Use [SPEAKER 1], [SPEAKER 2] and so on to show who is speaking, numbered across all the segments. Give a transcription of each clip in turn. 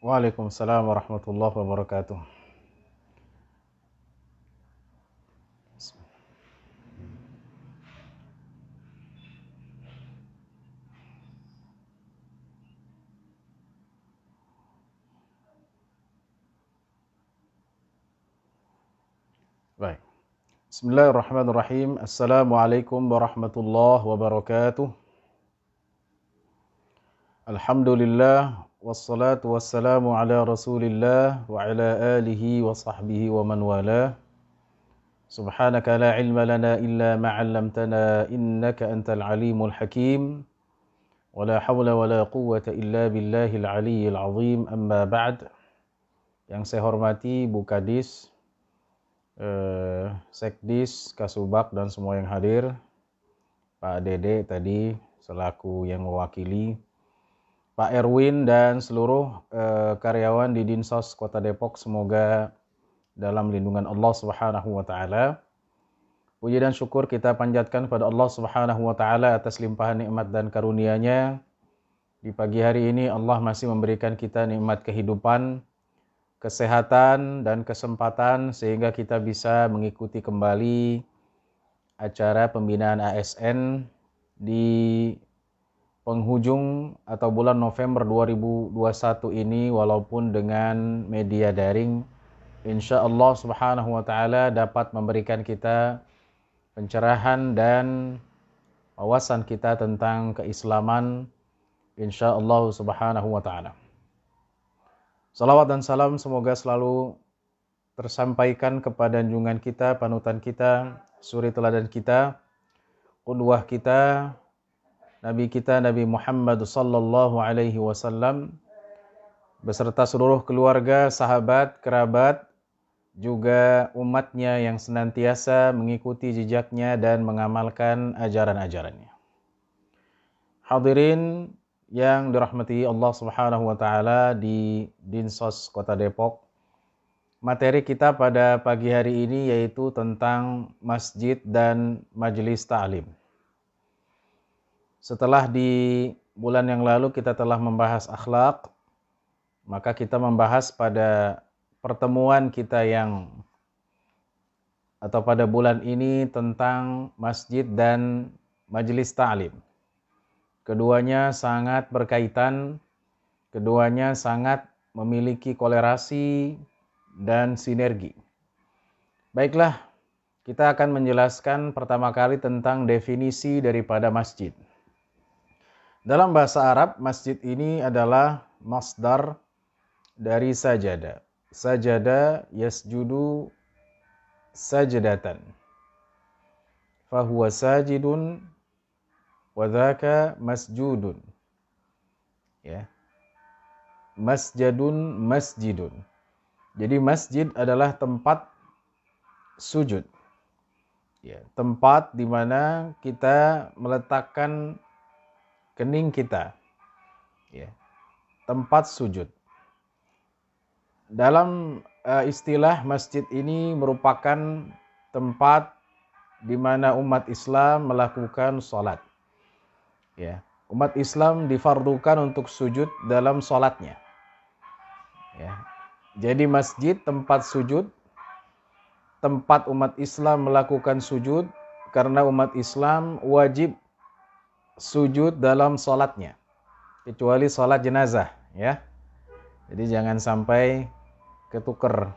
[SPEAKER 1] Waalaikumsalam warahmatullahi wabarakatuh. Baik. Bismillahirrahmanirrahim. Assalamualaikum warahmatullahi wabarakatuh. Alhamdulillah wassalatu wassalamu ala Rasulillah wa ala alihi wa sahbihi wa man wala. Subhanaka la ilma lana illa ma 'allamtana innaka antal alimul hakim. Wala haula wala quwwata illa billahil aliyyil azim. Amma ba'd. Yang saya hormati Bu Kadis, Sekdis, Kasubag dan semua yang hadir, Pak Dede tadi selaku yang mewakili, Pak Erwin dan seluruh karyawan di Dinsos Kota Depok, semoga dalam lindungan Allah Subhanahu wa taala. Puji dan syukur kita panjatkan pada Allah Subhanahu wa taala atas limpahan nikmat dan karunia-Nya. Di pagi hari ini Allah masih memberikan kita nikmat kehidupan, kesehatan dan kesempatan sehingga kita bisa mengikuti kembali acara pembinaan ASN di penghujung atau bulan November 2021 ini, walaupun dengan media daring. Insya Allah Subhanahu wa taala dapat memberikan kita pencerahan dan wawasan kita tentang keislaman, insya Allah Subhanahu wa taala. Salawat dan salam semoga selalu tersampaikan kepada junjungan kita, panutan kita, suri teladan kita, qudwah kita, Nabi kita Nabi Muhammad sallallahu alaihi wasallam beserta seluruh keluarga, sahabat, kerabat, juga umatnya yang senantiasa mengikuti jejaknya dan mengamalkan ajaran-ajarannya. Hadirin yang dirahmati Allah Subhanahu wa taala di Dinsos Kota Depok. Materi kita pada pagi hari ini yaitu tentang masjid dan majelis ta'lim. Setelah di bulan yang lalu kita telah membahas akhlak, maka kita membahas pada pertemuan kita atau pada bulan ini tentang masjid dan majelis ta'lim. Keduanya sangat berkaitan, keduanya sangat memiliki kolerasi dan sinergi. Baiklah, kita akan menjelaskan pertama kali tentang definisi daripada masjid. Dalam bahasa Arab, masjid ini adalah masdar dari sajada. Sajada yasjudu sajdatan. Fahuwa sajidun wa dzaka masjudun. Ya. Masjadun masjidun. Jadi masjid adalah tempat sujud. Ya, tempat di mana kita meletakkan kening kita. Ya. Tempat sujud. Dalam istilah masjid ini merupakan tempat di mana umat Islam melakukan sholat. Ya, umat Islam difardukan untuk sujud dalam sholatnya. Ya. Jadi masjid tempat sujud, tempat umat Islam melakukan sujud karena umat Islam wajib sujud dalam sholatnya, kecuali sholat jenazah. Ya. Jadi jangan sampai ketuker.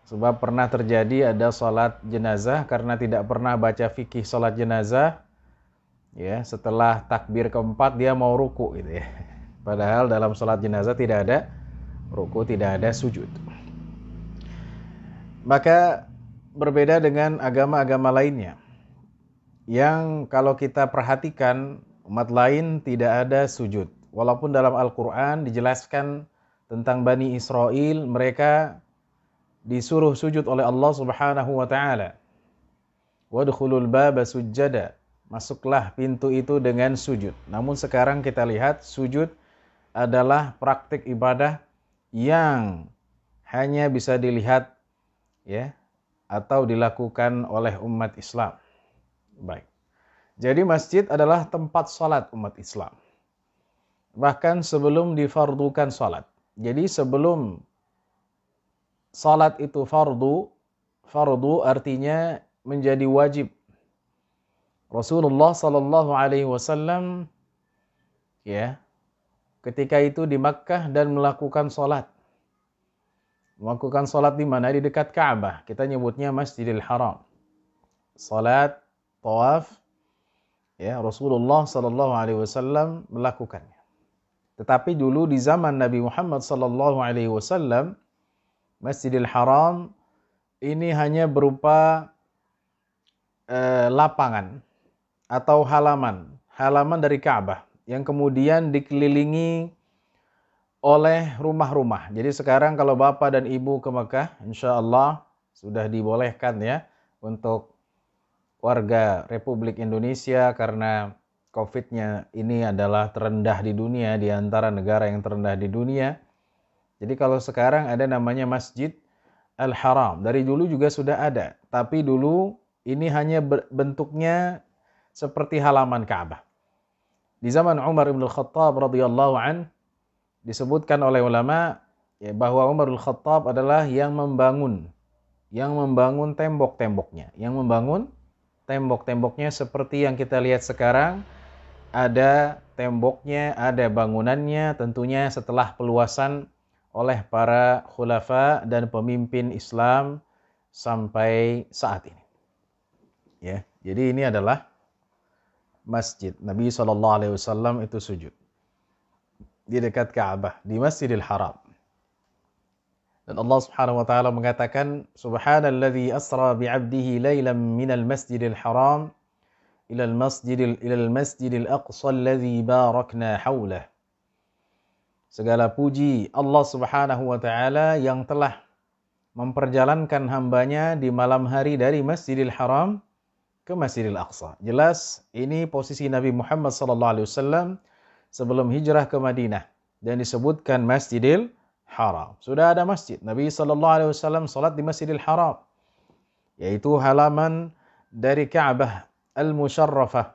[SPEAKER 1] Sebab pernah terjadi ada sholat jenazah karena tidak pernah baca fikih sholat jenazah. Ya, setelah takbir keempat dia mau ruku gitu ya. Padahal dalam sholat jenazah tidak ada ruku, tidak ada sujud. Maka berbeda dengan agama-agama lainnya, yang kalau kita perhatikan umat lain tidak ada sujud. Walaupun dalam Al-Quran dijelaskan tentang Bani Israel, mereka disuruh sujud oleh Allah Subhanahu wa taala. Wadkhulul baba sujjada. Masuklah pintu itu dengan sujud. Namun sekarang kita lihat sujud adalah praktik ibadah yang hanya bisa dilihat ya atau dilakukan oleh umat Islam. Baik. Jadi masjid adalah tempat salat umat Islam. Bahkan sebelum difardukan salat. Jadi sebelum salat itu fardu artinya menjadi wajib. Rasulullah sallallahu alaihi wasallam ya, ketika itu di Makkah dan melakukan salat. Melakukan salat di mana? Di dekat Ka'bah. Kita nyebutnya Masjidil Haram. Salat tawaf ya, Rasulullah sallallahu alaihi wasallam melakukannya. Tetapi dulu di zaman Nabi Muhammad sallallahu alaihi wasallam, Masjidil Haram ini hanya berupa lapangan atau halaman dari Ka'bah yang kemudian dikelilingi oleh rumah-rumah. Jadi sekarang kalau Bapak dan Ibu ke Mekah, insya Allah sudah dibolehkan ya untuk warga Republik Indonesia karena COVID-nya ini adalah terendah di dunia, di antara negara yang terendah di dunia. Jadi kalau sekarang ada namanya Masjid Al-Haram. Dari dulu juga sudah ada, tapi dulu ini hanya bentuknya seperti halaman Ka'bah. Di zaman Umar bin Khattab radhiyallahu an disebutkan oleh ulama ya, bahwa Umar bin Khattab adalah yang membangun tembok-temboknya, seperti yang kita lihat sekarang, ada temboknya, ada bangunannya, tentunya setelah peluasan oleh para khulafa dan pemimpin Islam sampai saat ini. Ya, jadi ini adalah masjid. Nabi SAW itu sujud di dekat Ka'bah, di Masjidil Haram. Dan Allah Subhanahu wa taala mengatakan, Subhanalladzi asra bi'abdihi lailan minal masjidil haram ilal masjidil aqsa alladzi barakna haulah. Segala puji Allah Subhanahu wa taala yang telah memperjalankan hambanya di malam hari dari Masjidil Haram ke Masjidil Aqsa. Jelas ini posisi Nabi Muhammad SAW sebelum hijrah ke Madinah dan disebutkan Masjidil Haram. Sudah ada masjid. Nabi SAW salat di Masjidil Haram, yaitu halaman dari Ka'bah Al-Musharrafah.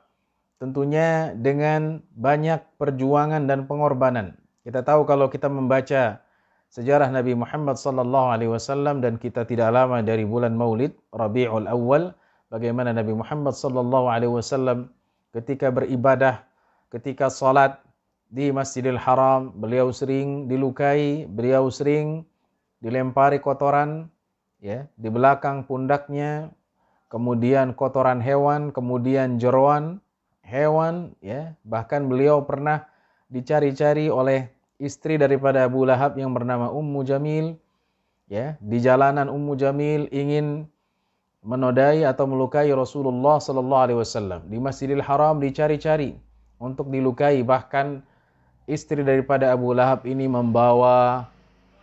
[SPEAKER 1] Tentunya dengan banyak perjuangan dan pengorbanan. Kita tahu kalau kita membaca sejarah Nabi Muhammad SAW dan kita tidak lama dari bulan Maulid Rabiul Awal, bagaimana Nabi Muhammad SAW ketika beribadah, ketika salat di Masjidil Haram, beliau sering dilukai, beliau sering dilempari kotoran ya di belakang pundaknya, kemudian kotoran hewan, kemudian jeroan hewan ya, bahkan beliau pernah dicari-cari oleh istri daripada Abu Lahab yang bernama Ummu Jamil ya, di jalanan Ummu Jamil ingin menodai atau melukai Rasulullah sallallahu alaihi wasallam. Di Masjidil Haram dicari-cari untuk dilukai, bahkan istri daripada Abu Lahab ini membawa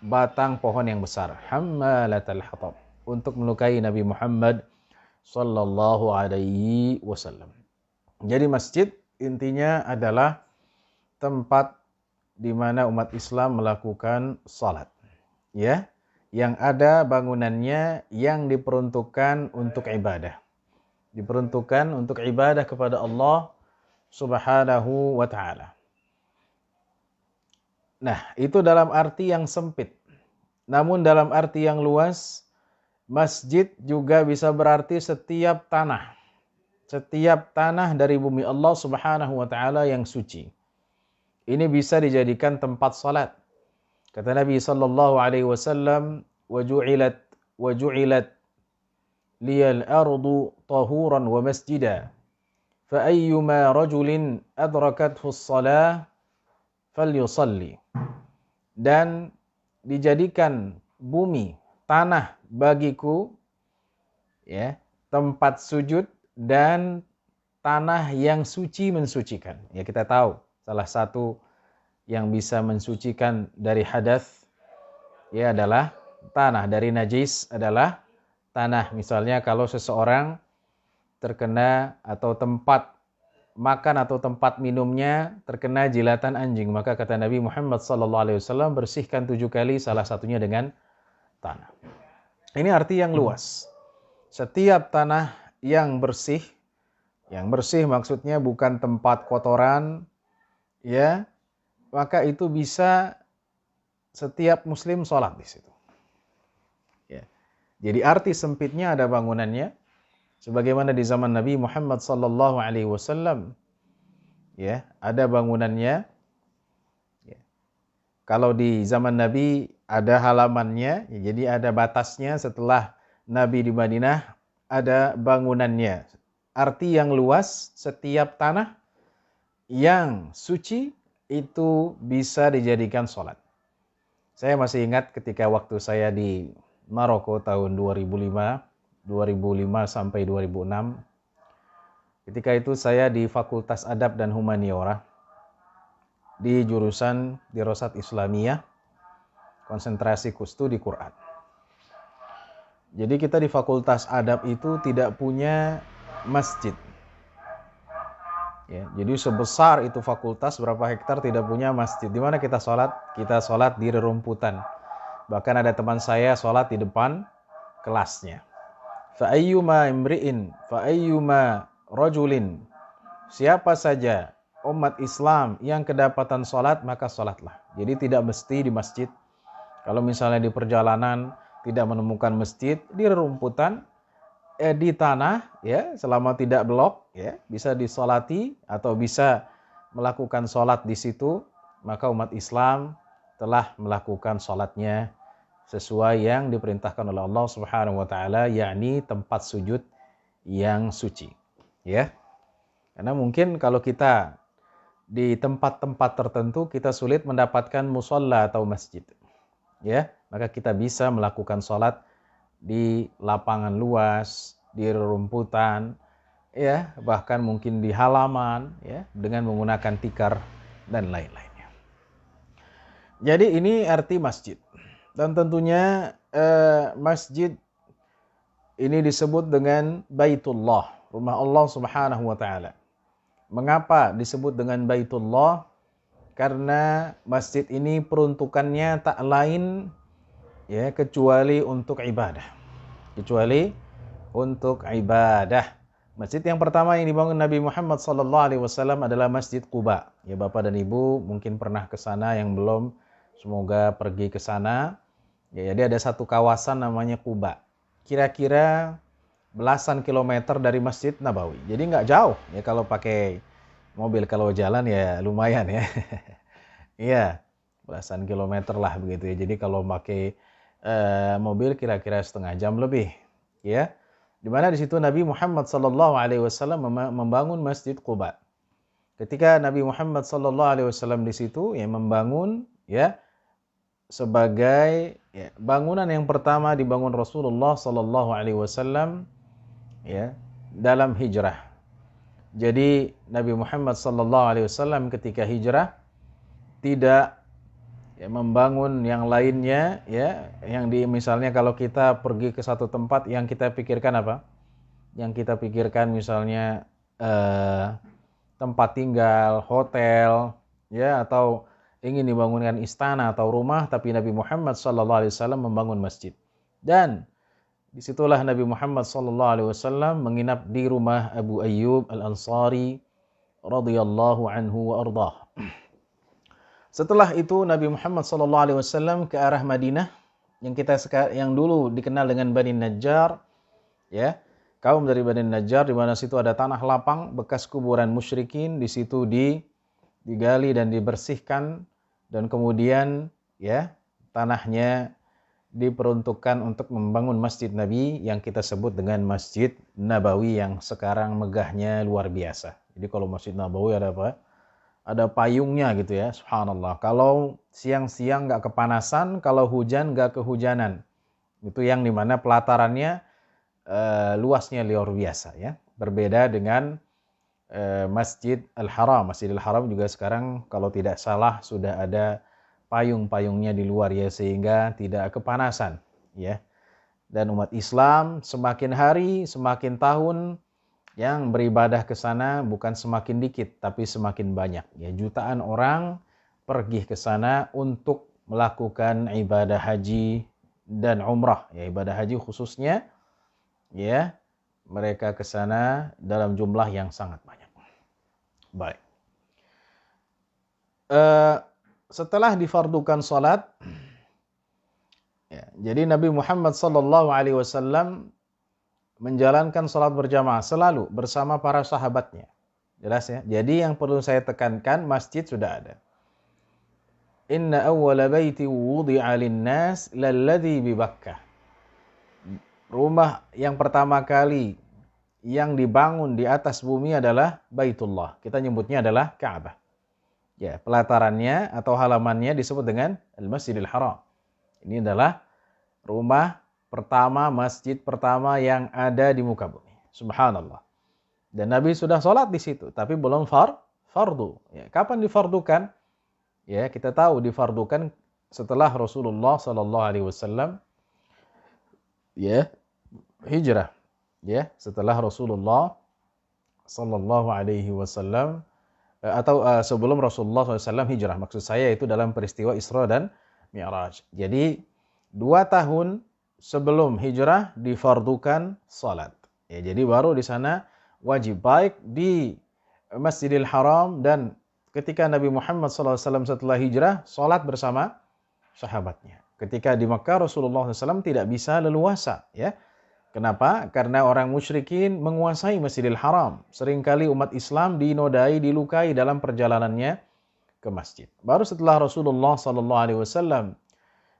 [SPEAKER 1] batang pohon yang besar, hammalatal hatab, untuk melukai Nabi Muhammad sallallahu alaihi wasallam. Jadi masjid intinya adalah tempat di mana umat Islam melakukan salat. Ya, yang ada bangunannya yang diperuntukkan untuk ibadah. Diperuntukkan untuk ibadah kepada Allah Subhanahu wa taala. Nah, itu dalam arti yang sempit. Namun dalam arti yang luas, masjid juga bisa berarti setiap tanah. Setiap tanah dari bumi Allah Subhanahu wa taala yang suci. Ini bisa dijadikan tempat salat. Kata Nabi sallallahu alaihi wasallam, "Waju'ilat liyal ardu tahuran wa masjida. Fa ayyuma rajulin adrakathu as-salah falyusalli." Dan dijadikan bumi, tanah bagiku ya, tempat sujud dan tanah yang suci mensucikan. Ya, kita tahu salah satu yang bisa mensucikan dari hadas ya adalah tanah, dari najis adalah tanah. Misalnya kalau seseorang terkena atau tempat makan atau tempat minumnya terkena jilatan anjing, maka kata Nabi Muhammad SAW, bersihkan 7 kali, salah satunya dengan tanah. Ini arti yang luas. Setiap tanah yang bersih maksudnya bukan tempat kotoran ya, maka itu bisa setiap muslim sholat di situ. Ya. Jadi arti sempitnya ada bangunannya, sebagaimana di zaman Nabi Muhammad sallallahu alaihi wasallam, ya, ada bangunannya. Ya. Kalau di zaman Nabi ada halamannya, ya, jadi ada batasnya. Setelah Nabi di Madinah ada bangunannya. Arti yang luas, setiap tanah yang suci itu bisa dijadikan sholat. Saya masih ingat ketika waktu saya di Maroko tahun 2005 sampai 2006. Ketika itu saya di Fakultas Adab dan Humaniora di jurusan Dirosat Islamiyah, konsentrasi studi Quran. Jadi kita di Fakultas Adab itu tidak punya masjid. Ya, jadi sebesar itu fakultas, berapa hektar tidak punya masjid. Di mana kita sholat? Kita sholat di rerumputan. Bahkan ada teman saya sholat di depan kelasnya. Fa'ayyuma imri'in, fa'ayyuma rajulin. Siapa saja umat Islam yang kedapatan sholat, maka sholatlah. Jadi tidak mesti di masjid. Kalau misalnya di perjalanan tidak menemukan masjid, di rerumputan, di tanah, ya, selama tidak blok, ya, bisa disolati atau bisa melakukan sholat di situ, maka umat Islam telah melakukan sholatnya sesuai yang diperintahkan oleh Allah Subhanahu wa taala, yakni tempat sujud yang suci. Ya. Karena mungkin kalau kita di tempat-tempat tertentu kita sulit mendapatkan musalla atau masjid. Ya, maka kita bisa melakukan sholat di lapangan luas, di rerumputan, ya, bahkan mungkin di halaman, ya, dengan menggunakan tikar dan lain-lainnya. Jadi ini arti masjid. Dan tentunya masjid ini disebut dengan Baitullah, rumah Allah Subhanahu wa taala. Mengapa disebut dengan Baitullah? Karena masjid ini peruntukannya tak lain, ya, kecuali untuk ibadah. Kecuali untuk ibadah. Masjid yang pertama yang dibangun Nabi Muhammad SAW adalah Masjid Quba. Ya, Bapak dan Ibu mungkin pernah ke sana, yang belum semoga pergi ke sana. Ya, jadi ada satu kawasan namanya Quba. Kira-kira belasan kilometer dari Masjid Nabawi. Jadi nggak jauh ya kalau pakai mobil, kalau jalan ya lumayan ya. Iya, belasan kilometer lah begitu ya. Jadi kalau pakai mobil kira-kira setengah jam lebih, ya. Di mana di situ Nabi Muhammad SAW membangun Masjid Quba. Ketika Nabi Muhammad SAW di situ, ya, membangun, ya, sebagai, ya, bangunan yang pertama dibangun Rasulullah SAW, ya, dalam hijrah. Jadi Nabi Muhammad SAW ketika hijrah tidak, ya, membangun yang lainnya, ya, yang misalnya kalau kita pergi ke satu tempat yang kita pikirkan apa? Yang kita pikirkan misalnya tempat tinggal, hotel, ya, atau ingin dibangunkan istana atau rumah, tapi Nabi Muhammad SAW membangun masjid. Dan disitulah Nabi Muhammad SAW menginap di rumah Abu Ayyub Al-Ansari radhiyallahu anhu wa ardah. Setelah itu Nabi Muhammad SAW ke arah Madinah, yang dulu dikenal dengan Bani Najjar, ya, kaum dari Bani Najjar, di mana situ ada tanah lapang bekas kuburan musyrikin, di situ digali dan dibersihkan, dan kemudian, ya, tanahnya diperuntukkan untuk membangun Masjid Nabi yang kita sebut dengan Masjid Nabawi, yang sekarang megahnya luar biasa. Jadi kalau Masjid Nabawi ada apa? Ada payungnya gitu ya, subhanallah. Kalau siang-siang nggak kepanasan, kalau hujan nggak kehujanan. Itu yang dimana pelatarannya luasnya luar biasa ya. Berbeda dengan Masjid Al-Haram. Masjid Al-Haram juga sekarang kalau tidak salah sudah ada payung-payungnya di luar ya, sehingga tidak kepanasan ya. Dan umat Islam semakin hari, semakin tahun yang beribadah ke sana bukan semakin dikit, tapi semakin banyak. Ya, jutaan orang pergi ke sana untuk melakukan ibadah haji dan umrah. Ya, ibadah haji khususnya, ya, mereka ke sana dalam jumlah yang sangat banyak. Baik. Setelah difardukan salat, Ya, jadi Nabi Muhammad sallallahu alaihi wasallam menjalankan salat berjamaah selalu bersama para sahabatnya. Jelas ya? Jadi yang perlu saya tekankan, masjid sudah ada. Inna awwala baiti wudi'a lin-nas lalladzi bi Bakkah. Rumah yang pertama kali yang dibangun di atas bumi adalah Baitullah. Kita nyebutnya adalah Ka'bah. Ya, pelatarannya atau halamannya disebut dengan Al-Masjidil Haram. Ini adalah rumah pertama, masjid pertama yang ada di muka bumi. Subhanallah. Dan Nabi sudah sholat di situ, tapi belum fardu. Ya, kapan difardukan? Ya, kita tahu difardukan setelah Rasulullah sallallahu alaihi wasallam ya hijrah. Ya, setelah Rasulullah sallallahu alaihi wasallam atau sebelum Rasulullah SAW hijrah. Maksud saya itu dalam peristiwa Isra dan Mi'raj. Jadi 2 tahun sebelum hijrah difardukan salat. Ya, jadi baru di sana wajib, baik di Masjidil Haram dan ketika Nabi Muhammad SAW setelah hijrah salat bersama sahabatnya. Ketika di Makkah Rasulullah SAW tidak bisa leluasa, ya. Kenapa? Karena orang musyrikin menguasai Masjidil Haram. Seringkali umat Islam dinodai, dilukai dalam perjalanannya ke masjid. Baru setelah Rasulullah SAW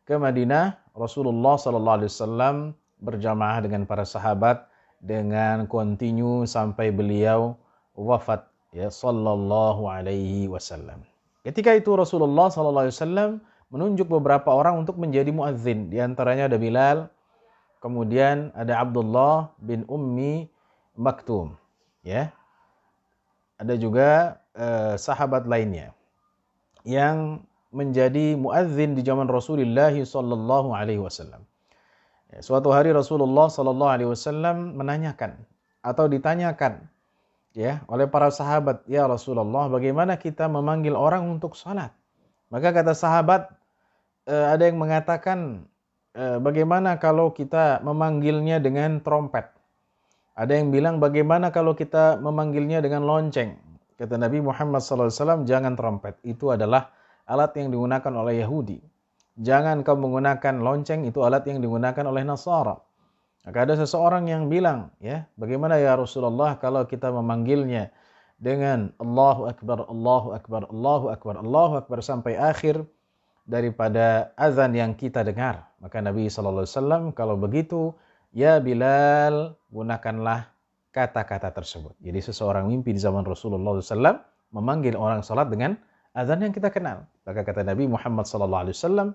[SPEAKER 1] ke Madinah, Rasulullah SAW berjamaah dengan para sahabat dengan kontinu sampai beliau wafat, ya, sallallahu alaihi wasallam. Ketika itu Rasulullah SAW menunjuk beberapa orang untuk menjadi muadzin. Di antaranya ada Bilal, kemudian ada Abdullah bin Ummi Maktum, ya. Ada juga sahabat lainnya yang menjadi muadzin di zaman Rasulullah sallallahu alaihi wasallam. Ya, suatu hari Rasulullah sallallahu alaihi wasallam menanyakan atau ditanyakan, ya, oleh para sahabat, "Ya Rasulullah, bagaimana kita memanggil orang untuk salat?" Maka kata sahabat, ada yang mengatakan, bagaimana kalau kita memanggilnya dengan trompet? Ada yang bilang bagaimana kalau kita memanggilnya dengan lonceng? Kata Nabi Muhammad SAW, jangan trompet. Itu adalah alat yang digunakan oleh Yahudi. Jangan kau menggunakan lonceng, itu alat yang digunakan oleh Nasara. Maka ada seseorang yang bilang, ya, bagaimana ya Rasulullah kalau kita memanggilnya dengan Allahu Akbar, Allahu Akbar, Allahu Akbar, Allahu Akbar sampai akhir daripada azan yang kita dengar. Maka Nabi SAW, kalau begitu, ya Bilal, gunakanlah kata-kata tersebut. Jadi seseorang mimpi di zaman Rasulullah SAW memanggil orang salat dengan azan yang kita kenal. Maka kata Nabi Muhammad SAW,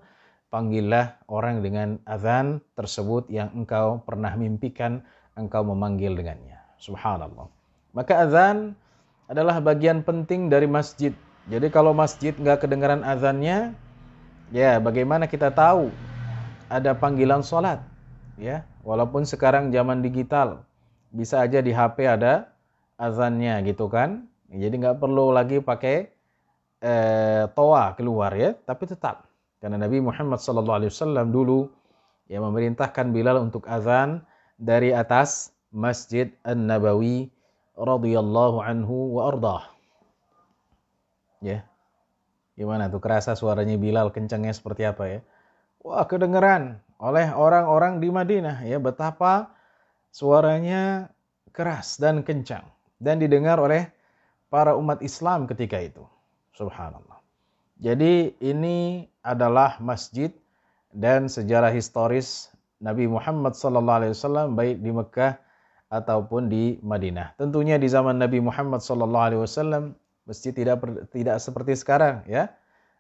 [SPEAKER 1] panggillah orang dengan azan tersebut yang engkau pernah mimpikan, engkau memanggil dengannya. Subhanallah. Maka azan adalah bagian penting dari masjid. Jadi kalau masjid nggak kedengaran azannya, ya, bagaimana kita tahu ada panggilan sholat? Ya, walaupun sekarang zaman digital, bisa aja di HP ada azannya gitu kan. Jadi nggak perlu lagi pakai toa keluar, ya, tapi tetap. Karena Nabi Muhammad SAW dulu ya memerintahkan Bilal untuk azan dari atas Masjid An-Nabawi radhiyallahu anhu wa ardah. Ya. Gimana tuh, kerasa suaranya Bilal kencangnya seperti apa, ya? Wah, kedengeran oleh orang-orang di Madinah, ya, betapa suaranya keras dan kencang dan didengar oleh para umat Islam ketika itu. Subhanallah. Jadi ini adalah masjid dan sejarah historis Nabi Muhammad SAW baik di Mekah ataupun di Madinah. Tentunya di zaman Nabi Muhammad SAW masjid tidak seperti sekarang, ya.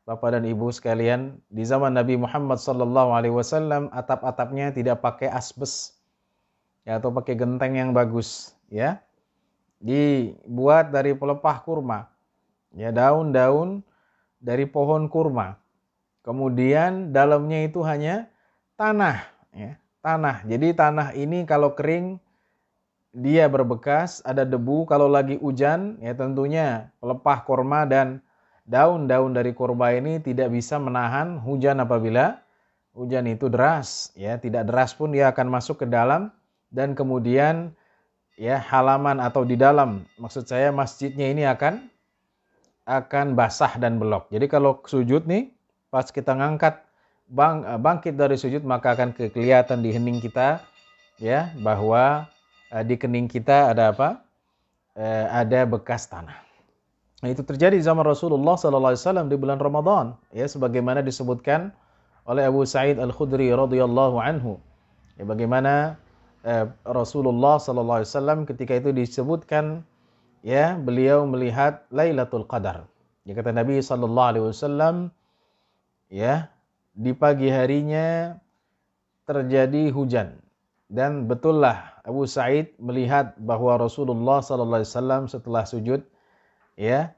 [SPEAKER 1] Bapak dan Ibu sekalian, di zaman Nabi Muhammad SAW atap-atapnya tidak pakai asbes, ya, atau pakai genteng yang bagus, ya. Dibuat dari pelepah kurma, ya, daun-daun dari pohon kurma. Kemudian dalamnya itu hanya tanah, ya, tanah. Jadi tanah ini kalau kering dia berbekas, ada debu. Kalau lagi hujan, ya tentunya pelepah kurma dan daun-daun dari kurma ini tidak bisa menahan hujan apabila hujan itu deras, ya, tidak deras pun dia akan masuk ke dalam dan kemudian, ya, halaman atau di dalam, maksud saya masjidnya ini akan basah dan belok. Jadi kalau sujud nih, pas kita ngangkat bangkit dari sujud, maka akan kelihatan di hening kita, ya, bahwa di kening kita ada apa? Ada bekas tanah. Nah, itu terjadi di zaman Rasulullah SAW di bulan Ramadan, ya, sebagaimana disebutkan oleh Abu Sa'id Al-Khudri radhiyallahu anhu. Ya, bagaimana Rasulullah SAW ketika itu disebutkan, ya, beliau melihat Lailatul Qadar. Ya, kata Nabi SAW, ya, di pagi harinya terjadi hujan, dan betullah Abu Sa'id melihat bahwa Rasulullah SAW setelah sujud, ya,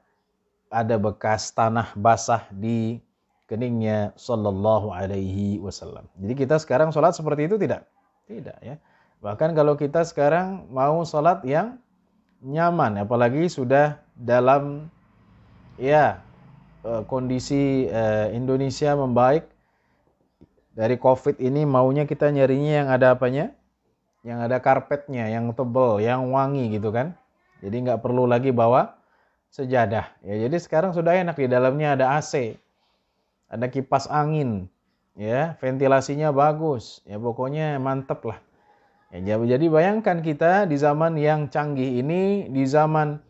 [SPEAKER 1] ada bekas tanah basah di keningnya sallallahu alaihi wasallam. Jadi kita sekarang sholat seperti itu tidak? Tidak, ya. Bahkan kalau kita sekarang mau sholat yang nyaman, apalagi sudah dalam, ya, kondisi Indonesia membaik dari COVID ini, maunya kita nyarinya yang ada apanya? Yang ada karpetnya, yang tebal, yang wangi gitu kan. Jadi nggak perlu lagi bawa sejadah. Ya, jadi sekarang sudah enak, di dalamnya ada AC, ada kipas angin, ya, ventilasinya bagus, ya, pokoknya mantep lah. Ya, jadi bayangkan kita di zaman yang canggih ini, di zaman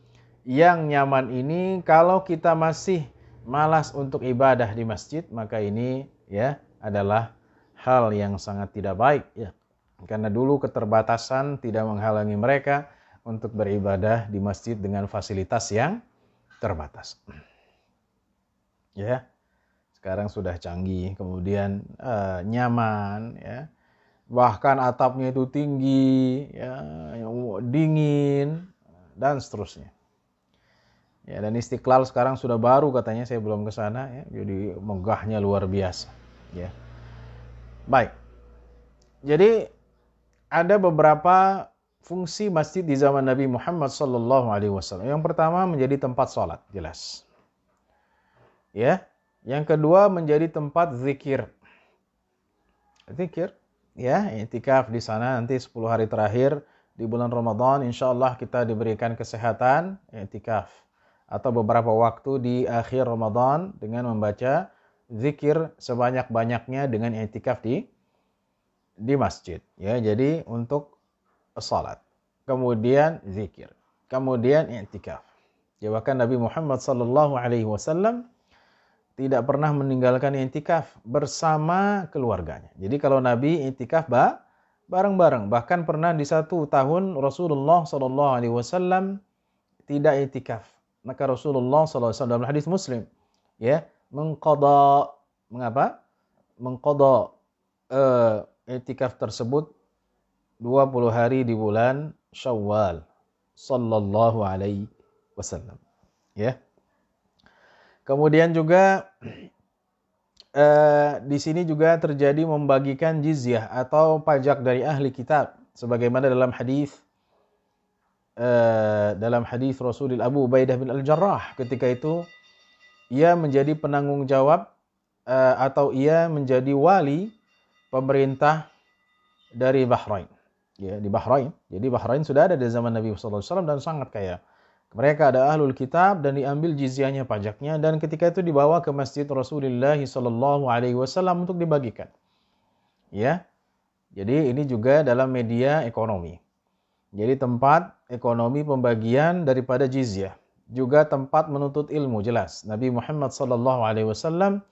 [SPEAKER 1] yang nyaman ini, kalau kita masih malas untuk ibadah di masjid, maka ini, ya, adalah hal yang sangat tidak baik, ya. Karena dulu keterbatasan tidak menghalangi mereka untuk beribadah di masjid dengan fasilitas yang terbatas. Ya, sekarang sudah canggih, kemudian nyaman, ya. Bahkan atapnya itu tinggi, ya, dingin, dan seterusnya. Ya, dan Istiqlal sekarang sudah baru katanya, saya belum ke sana, ya. Jadi megahnya luar biasa, ya. Baik. Jadi ada beberapa fungsi masjid di zaman Nabi Muhammad SAW. Yang pertama menjadi tempat sholat, jelas. Ya. Yang kedua menjadi tempat zikir. Zikir, ya, i'tikaf di sana nanti 10 hari terakhir di bulan Ramadan, insyaallah kita diberikan kesehatan, i'tikaf atau beberapa waktu di akhir Ramadan dengan membaca zikir sebanyak-banyaknya dengan i'tikaf di masjid, ya. Jadi untuk salat, kemudian zikir, kemudian i'tikaf. Ya, bahkan Nabi Muhammad SAW tidak pernah meninggalkan i'tikaf bersama keluarganya. Jadi kalau Nabi i'tikaf bareng-bareng, bahkan pernah di 1 tahun Rasulullah SAW tidak i'tikaf. Maka Rasulullah SAW dalam hadis Muslim, ya, mengqada, mengapa? Mengqada i'tikaf tersebut 20 hari di bulan Syawal sallallahu alaihi wasallam, ya. Kemudian juga di sini juga terjadi membagikan jizyah atau pajak dari ahli kitab, sebagaimana dalam hadis Rasulullah Abu Ubaidah bin Al-Jarrah, ketika itu ia menjadi penanggung jawab atau ia menjadi wali pemerintah dari Bahrain, ya, di Bahrain. Jadi Bahrain sudah ada di zaman Nabi SAW dan sangat kaya. Mereka ada ahlul kitab dan diambil jizyahnya, pajaknya, dan ketika itu dibawa ke masjid Rasulullah SAW untuk dibagikan. Ya, jadi ini juga dalam media ekonomi. Jadi tempat ekonomi pembagian daripada jizyah, juga tempat menuntut ilmu, jelas. Nabi Muhammad SAW,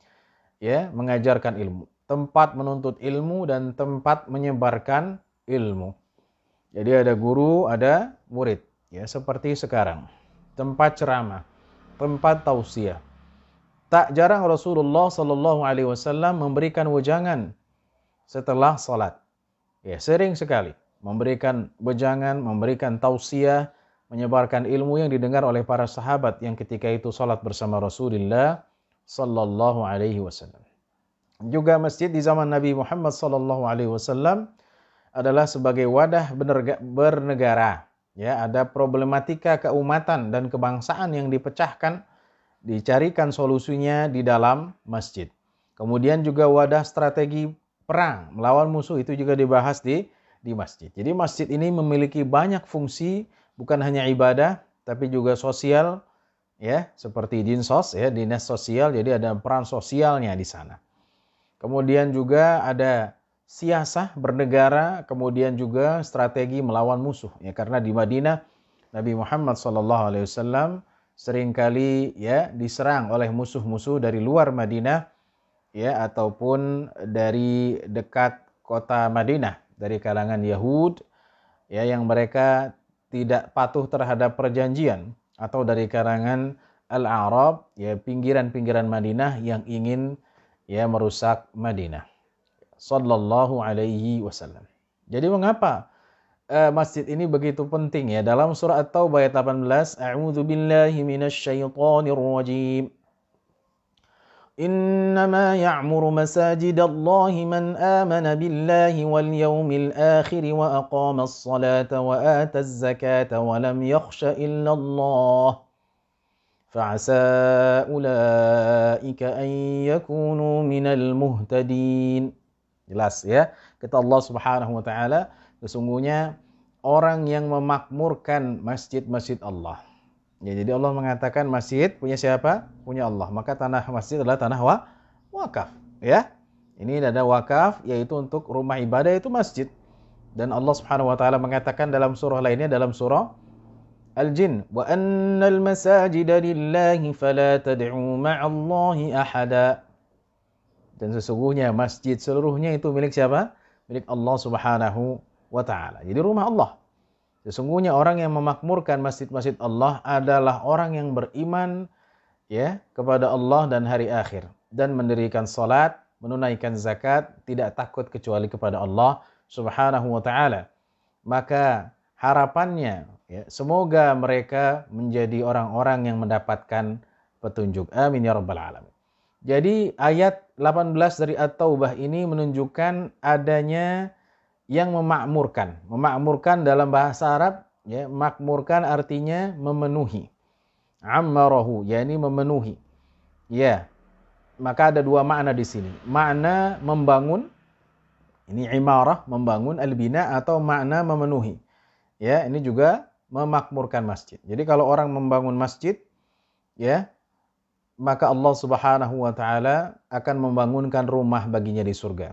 [SPEAKER 1] ya, mengajarkan ilmu, tempat menuntut ilmu dan tempat menyebarkan ilmu. Jadi ada guru, ada murid. Ya, seperti sekarang, tempat ceramah, tempat tausiah. Tak jarang Rasulullah SAW memberikan wejangan setelah salat. Ya, sering sekali memberikan wejangan, memberikan tausiah, menyebarkan ilmu yang didengar oleh para sahabat yang ketika itu salat bersama Rasulullah SAW. Juga masjid di zaman Nabi Muhammad SAW adalah sebagai wadah bernegara. Ya, ada problematika keumatan dan kebangsaan yang dipecahkan, dicarikan solusinya di dalam masjid. Kemudian juga wadah strategi perang melawan musuh, itu juga dibahas di masjid. Jadi masjid ini memiliki banyak fungsi, bukan hanya ibadah tapi juga sosial, ya, seperti dinsos, ya, dinas sosial. Jadi ada peran sosialnya di sana. kemudian juga ada siasah bernegara, kemudian juga strategi melawan musuh. Ya, karena di Madinah Nabi Muhammad SAW seringkali ya diserang oleh musuh-musuh dari luar Madinah ya ataupun dari dekat kota Madinah dari kalangan Yahud ya yang mereka tidak patuh terhadap perjanjian atau dari kalangan Al-A'rab ya pinggiran-pinggiran Madinah yang ingin ya merusak Madinah sallallahu alaihi wasallam. Jadi mengapa masjid ini begitu penting ya? Dalam surah At-Taubah ayat 18, A'udzu billahi minasyaitonir rajim. إنما يعمر مساجد الله من آمن بالله واليوم الآخر وأقام الصلاة وآتى الزكاة ولم يخش إلا الله فعسى أولئك أن يكونوا من المهتدين. Jelas ya, kata Allah Subhanahu wa taala, sesungguhnya orang yang memakmurkan masjid-masjid Allah. Ya, jadi Allah mengatakan masjid punya siapa? Punya Allah. Maka tanah masjid adalah tanah wakaf. Ya, ini ada wakaf, yaitu untuk rumah ibadah itu masjid. Dan Allah Subhanahu Wa Taala mengatakan dalam surah lainnya dalam surah Al-Jin, wa annal masajida lillahi fala tad'u ma'allahi ahada. Dan sesungguhnya masjid seluruhnya itu milik siapa? Milik Allah Subhanahu Wa Taala. Jadi rumah Allah. Sesungguhnya orang yang memakmurkan masjid-masjid Allah adalah orang yang beriman ya kepada Allah dan hari akhir dan mendirikan salat, menunaikan zakat, tidak takut kecuali kepada Allah Subhanahu wa taala. Maka harapannya ya, semoga mereka menjadi orang-orang yang mendapatkan petunjuk. Amin ya rabbal alamin. Jadi ayat 18 dari At-Taubah ini menunjukkan adanya yang memakmurkan. Memakmurkan dalam bahasa Arab, ya, makmurkan artinya memenuhi. Ammarahu, yakni memenuhi. Ya. Maka ada dua makna di sini. Makna membangun, ini imarah, membangun, al-bina atau makna memenuhi. Ya, ini juga memakmurkan masjid. Jadi kalau orang membangun masjid, ya, maka Allah Subhanahu wa taala akan membangunkan rumah baginya di surga.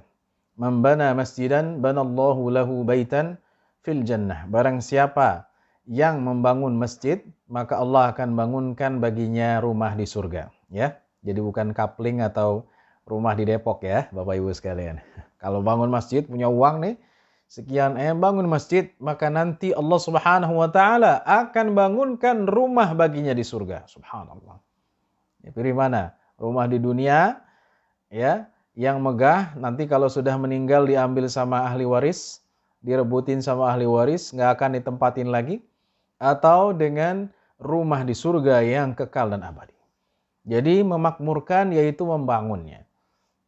[SPEAKER 1] Man bana masjidan banallahu lahu baitan fil jannah. Barang siapa yang membangun masjid, maka Allah akan bangunkan baginya rumah di surga, ya. Jadi bukan kapling atau rumah di Depok ya, Bapak Ibu sekalian. Kalau bangun masjid punya uang nih, sekian bangun masjid, maka nanti Allah Subhanahu wa taala akan bangunkan rumah baginya di surga. Subhanallah. Ya, pilih mana? Rumah di dunia ya, yang megah, nanti kalau sudah meninggal diambil sama ahli waris, direbutin sama ahli waris, nggak akan ditempatin lagi, atau dengan rumah di surga yang kekal dan abadi. Jadi memakmurkan yaitu membangunnya,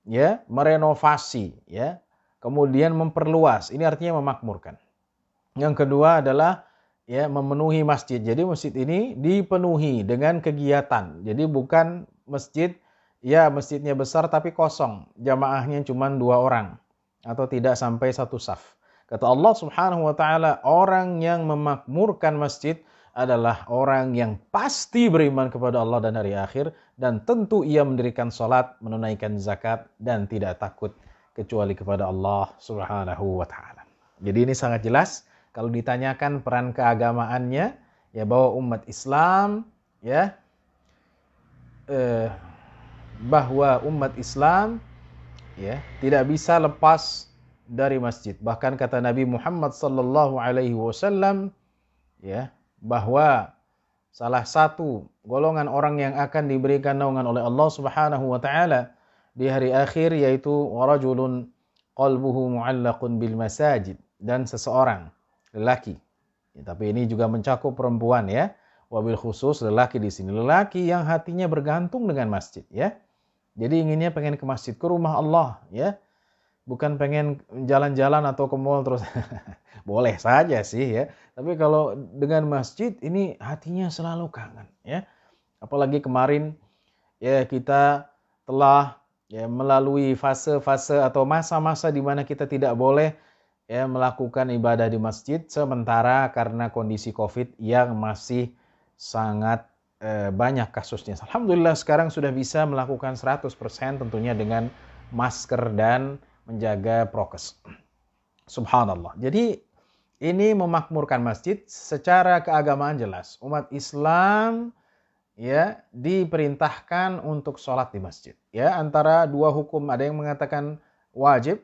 [SPEAKER 1] ya, merenovasi, ya, kemudian memperluas. Ini artinya memakmurkan. Yang kedua adalah ya memenuhi masjid. Jadi masjid ini dipenuhi dengan kegiatan. Jadi bukan masjid ya masjidnya besar tapi kosong, jamaahnya cuma 2 orang atau tidak sampai 1 saf. Kata Allah Subhanahu wa taala, orang yang memakmurkan masjid adalah orang yang pasti beriman kepada Allah dan hari akhir dan tentu ia mendirikan salat, menunaikan zakat dan tidak takut kecuali kepada Allah Subhanahu wa taala. Jadi ini sangat jelas kalau ditanyakan peran keagamaannya ya bahwa umat Islam ya bahwa umat Islam ya tidak bisa lepas dari masjid. Bahkan kata Nabi Muhammad sallallahu alaihi wasallam ya bahwa salah satu golongan orang yang akan diberikan naungan oleh Allah Subhanahu wa taala di hari akhir yaitu rajulun qalbuhu mu'allaqun bil masajid, dan seseorang lelaki. Ya, tapi ini juga mencakup perempuan ya. Wabil khusus lelaki di sini, lelaki yang hatinya bergantung dengan masjid ya. Jadi inginnya pengen ke masjid, ke rumah Allah ya. Bukan pengen jalan-jalan atau ke mall terus. Boleh saja sih ya. Tapi kalau dengan masjid ini hatinya selalu kangen ya. Apalagi kemarin ya kita telah ya melalui fase-fase atau masa-masa di mana kita tidak boleh ya melakukan ibadah di masjid sementara karena kondisi Covid yang masih sangat banyak kasusnya. Alhamdulillah sekarang sudah bisa melakukan 100% tentunya dengan masker dan menjaga prokes. Subhanallah. Jadi ini memakmurkan masjid secara keagamaan jelas. Umat Islam ya diperintahkan untuk sholat di masjid. Ya, antara dua hukum, ada yang mengatakan wajib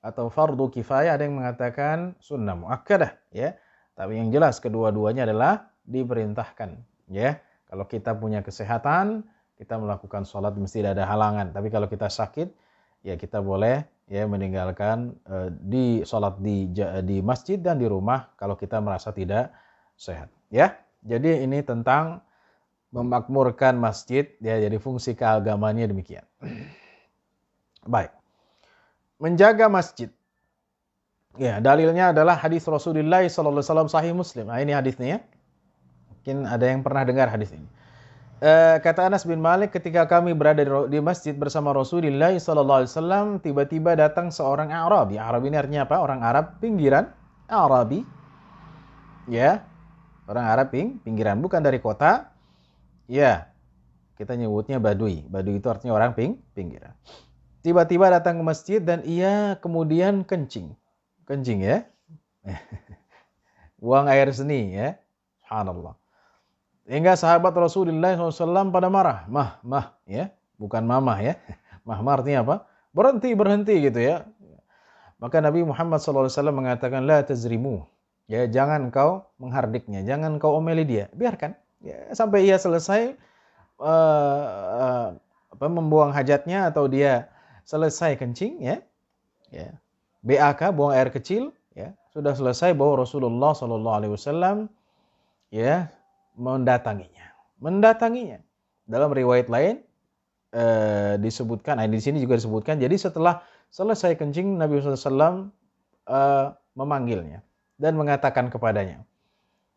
[SPEAKER 1] atau fardu kifayah, ada yang mengatakan sunnah muakkadah, ya. Tapi yang jelas kedua-duanya adalah diperintahkan, ya. Kalau kita punya kesehatan, kita melakukan sholat di masjid, ada halangan. Tapi kalau kita sakit, ya kita boleh ya meninggalkan di sholat di masjid dan di rumah kalau kita merasa tidak sehat. Ya, jadi ini tentang memakmurkan masjid. Ya, jadi fungsi keagamannya demikian. Baik, menjaga masjid. Ya, dalilnya adalah hadis Rasulullah SAW Sahih Muslim. Nah, ini hadisnya. Mungkin ada yang pernah dengar hadis ini. Kata Anas bin Malik, ketika kami berada di masjid bersama Rasulullah SAW, tiba-tiba datang seorang Arabi. Arabi ini artinya apa? Orang Arab pinggiran. Arabi, ya, orang Arab pinggiran, bukan dari kota. Ya, kita nyebutnya Badui. Badui itu artinya orang pinggiran. Tiba-tiba datang ke masjid dan ia kemudian kencing. Kencing ya. Buang air seni ya. Subhanallah. Hingga sahabat Rasulullah SAW pada marah. Mah, ya. Bukan mamah ya. Mah artinya apa? Berhenti gitu ya. Maka Nabi Muhammad SAW mengatakan, la tazrimu. Ya, jangan kau menghardiknya. Jangan kau omeli dia. Biarkan. Ya, sampai ia selesai membuang hajatnya atau dia selesai kencing ya. Ya. BAK, buang air kecil. Ya. Sudah selesai, bawa Rasulullah SAW ya mendatanginya. Dalam riwayat lain disebutkan, di sini juga disebutkan. Jadi setelah selesai kencing, Nabi SAW memanggilnya dan mengatakan kepadanya,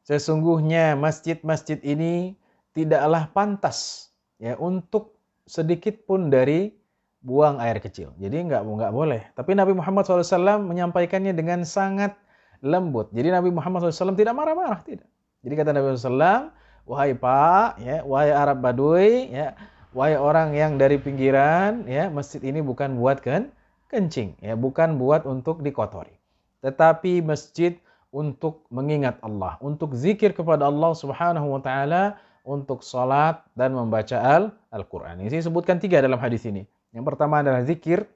[SPEAKER 1] sesungguhnya masjid-masjid ini tidaklah pantas ya untuk sedikit pun dari buang air kecil. Jadi nggak boleh. Tapi Nabi Muhammad SAW menyampaikannya dengan sangat lembut. Jadi Nabi Muhammad SAW tidak marah-marah, tidak. Jadi kata Nabi SAW, wahai Pak, ya, wahai Arab Badui, ya, wahai orang yang dari pinggiran, ya, masjid ini bukan buat kencing, ya, bukan buat untuk dikotori, tetapi masjid untuk mengingat Allah, untuk zikir kepada Allah Subhanahu wa taala, untuk salat dan membaca Al-Qur'an. Ini disebutkan 3 dalam hadis ini. Yang pertama adalah zikir,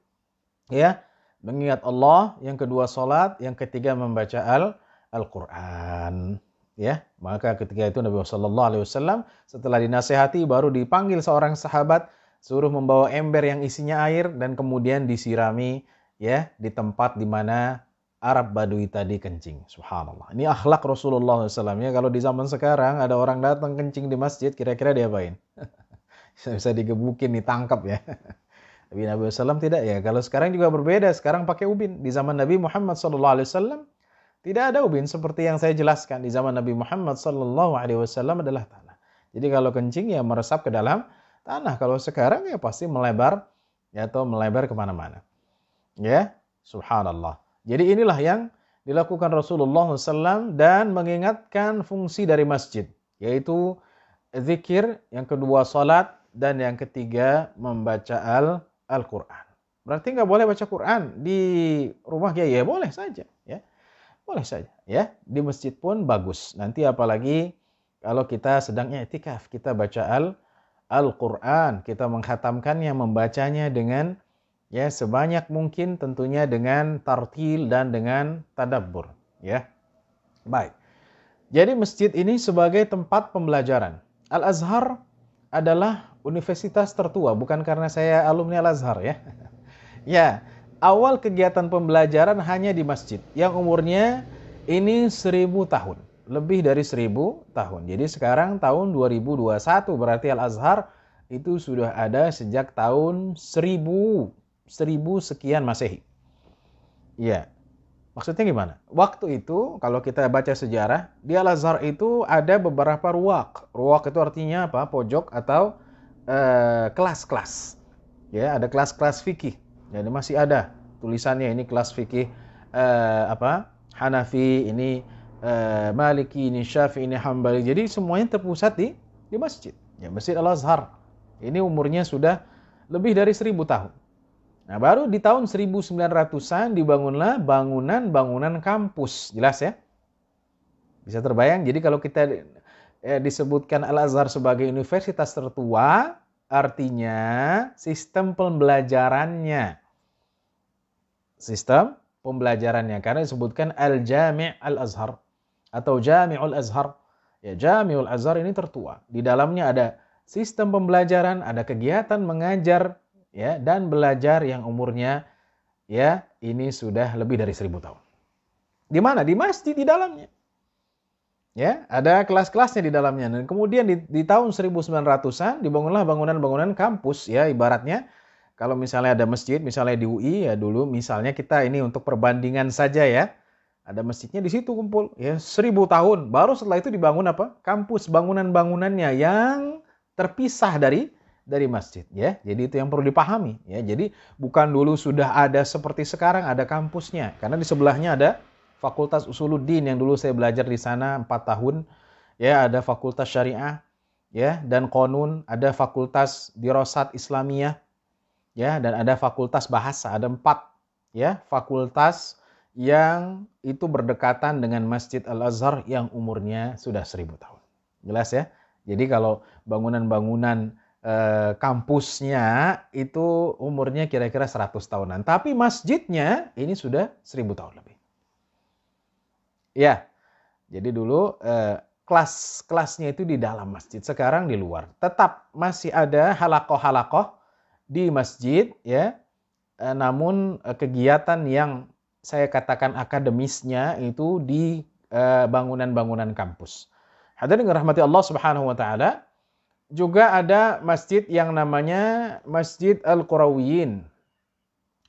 [SPEAKER 1] ya, mengingat Allah, yang kedua salat, yang ketiga membaca Al-Qur'an. Ya, maka ketika itu Nabi SAW setelah dinasehati baru dipanggil seorang sahabat, suruh membawa ember yang isinya air dan kemudian disirami ya di tempat di mana Arab Badui tadi kencing. Subhanallah. Ini akhlak Rasulullah SAW ya. Kalau di zaman sekarang ada orang datang kencing di masjid, kira-kira diapain? Bisa digebukin, ditangkap ya. Tapi Nabi SAW tidak ya. Kalau sekarang juga berbeda. Sekarang pakai ubin. Di zaman Nabi Muhammad SAW tidak ada ubin seperti yang saya jelaskan. Di zaman Nabi Muhammad SAW adalah tanah. Jadi kalau kencing ya meresap ke dalam tanah. Kalau sekarang ya pasti melebar ya, atau melebar kemana-mana. Ya, subhanallah. Jadi inilah yang dilakukan Rasulullah SAW dan mengingatkan fungsi dari masjid. Yaitu zikir, yang kedua salat, dan yang ketiga membaca Al-Quran. Berarti nggak boleh baca Quran di rumah ya boleh saja ya. Boleh saja ya, di masjid pun bagus. Nanti apalagi kalau kita sedang i'tikaf, kita baca Al-Qur'an, kita menghatamkannya, membacanya dengan ya sebanyak mungkin, tentunya dengan tartil dan dengan tadabbur ya. Baik. Jadi masjid ini sebagai tempat pembelajaran. Al-Azhar adalah universitas tertua, bukan karena saya alumni Al-Azhar ya. Ya, awal kegiatan pembelajaran hanya di masjid yang umurnya ini 1000 tahun, lebih dari 1000 tahun. Jadi sekarang tahun 2021 berarti Al-Azhar itu sudah ada sejak tahun 1000 sekian Masehi. Ya. Maksudnya gimana? Waktu itu kalau kita baca sejarah, di Al-Azhar itu ada beberapa ruwaq. Ruwaq itu artinya apa? Pojok atau kelas-kelas. Ya, ada kelas-kelas fikih. Jadi masih ada tulisannya, ini kelas fikih Hanafi, ini Maliki, ini Syafi'i, ini Hambali. Jadi semuanya terpusat di masjid. Ya, Masjid Al-Azhar. Ini umurnya sudah lebih dari 1000 tahun. Nah, baru di tahun 1900-an dibangunlah bangunan-bangunan kampus. Jelas ya? Bisa terbayang? Jadi kalau kita disebutkan Al-Azhar sebagai universitas tertua, artinya sistem pembelajarannya. Sistem pembelajarannya. Karena disebutkan Al-Jami' Al-Azhar atau Jami'ul Azhar. Ya, Jami'ul Azhar ini tertua. Di dalamnya ada sistem pembelajaran, ada kegiatan mengajar, ya, dan belajar yang umurnya, ya, ini sudah lebih dari 1000 tahun. Di mana? Di masjid di dalamnya. Ya, ada kelas-kelasnya di dalamnya. Dan kemudian di tahun 1900-an dibangunlah bangunan-bangunan kampus, ya, ibaratnya kalau misalnya ada masjid, misalnya di UI ya dulu, misalnya kita ini untuk perbandingan saja ya. Ada masjidnya di situ kumpul, ya, 1000 tahun. Baru setelah itu dibangun apa? Kampus, bangunan-bangunannya yang terpisah dari masjid, ya. Jadi itu yang perlu dipahami, ya. Jadi bukan dulu sudah ada seperti sekarang ada kampusnya, karena di sebelahnya ada Fakultas Usuluddin yang dulu saya belajar di sana 4 tahun. Ya, ada Fakultas Syariah, ya, dan Qanun, ada Fakultas Dirasat Islamiyah, ya, dan ada Fakultas Bahasa. Ada 4, ya, fakultas yang itu berdekatan dengan Masjid Al-Azhar yang umurnya sudah 1000 tahun. Jelas ya? Jadi kalau bangunan-bangunan kampusnya itu umurnya kira-kira 100 tahunan. Tapi masjidnya ini sudah 1000 tahun lebih. Ya, jadi dulu kelas-kelasnya itu di dalam masjid, sekarang di luar. Tetap masih ada halakoh-halakoh di masjid, ya. Namun kegiatan yang saya katakan akademisnya itu di bangunan-bangunan kampus. Hadirin rahmati Allah Subhanahu wa taala, juga ada masjid yang namanya Masjid Al-Qarawiyyin.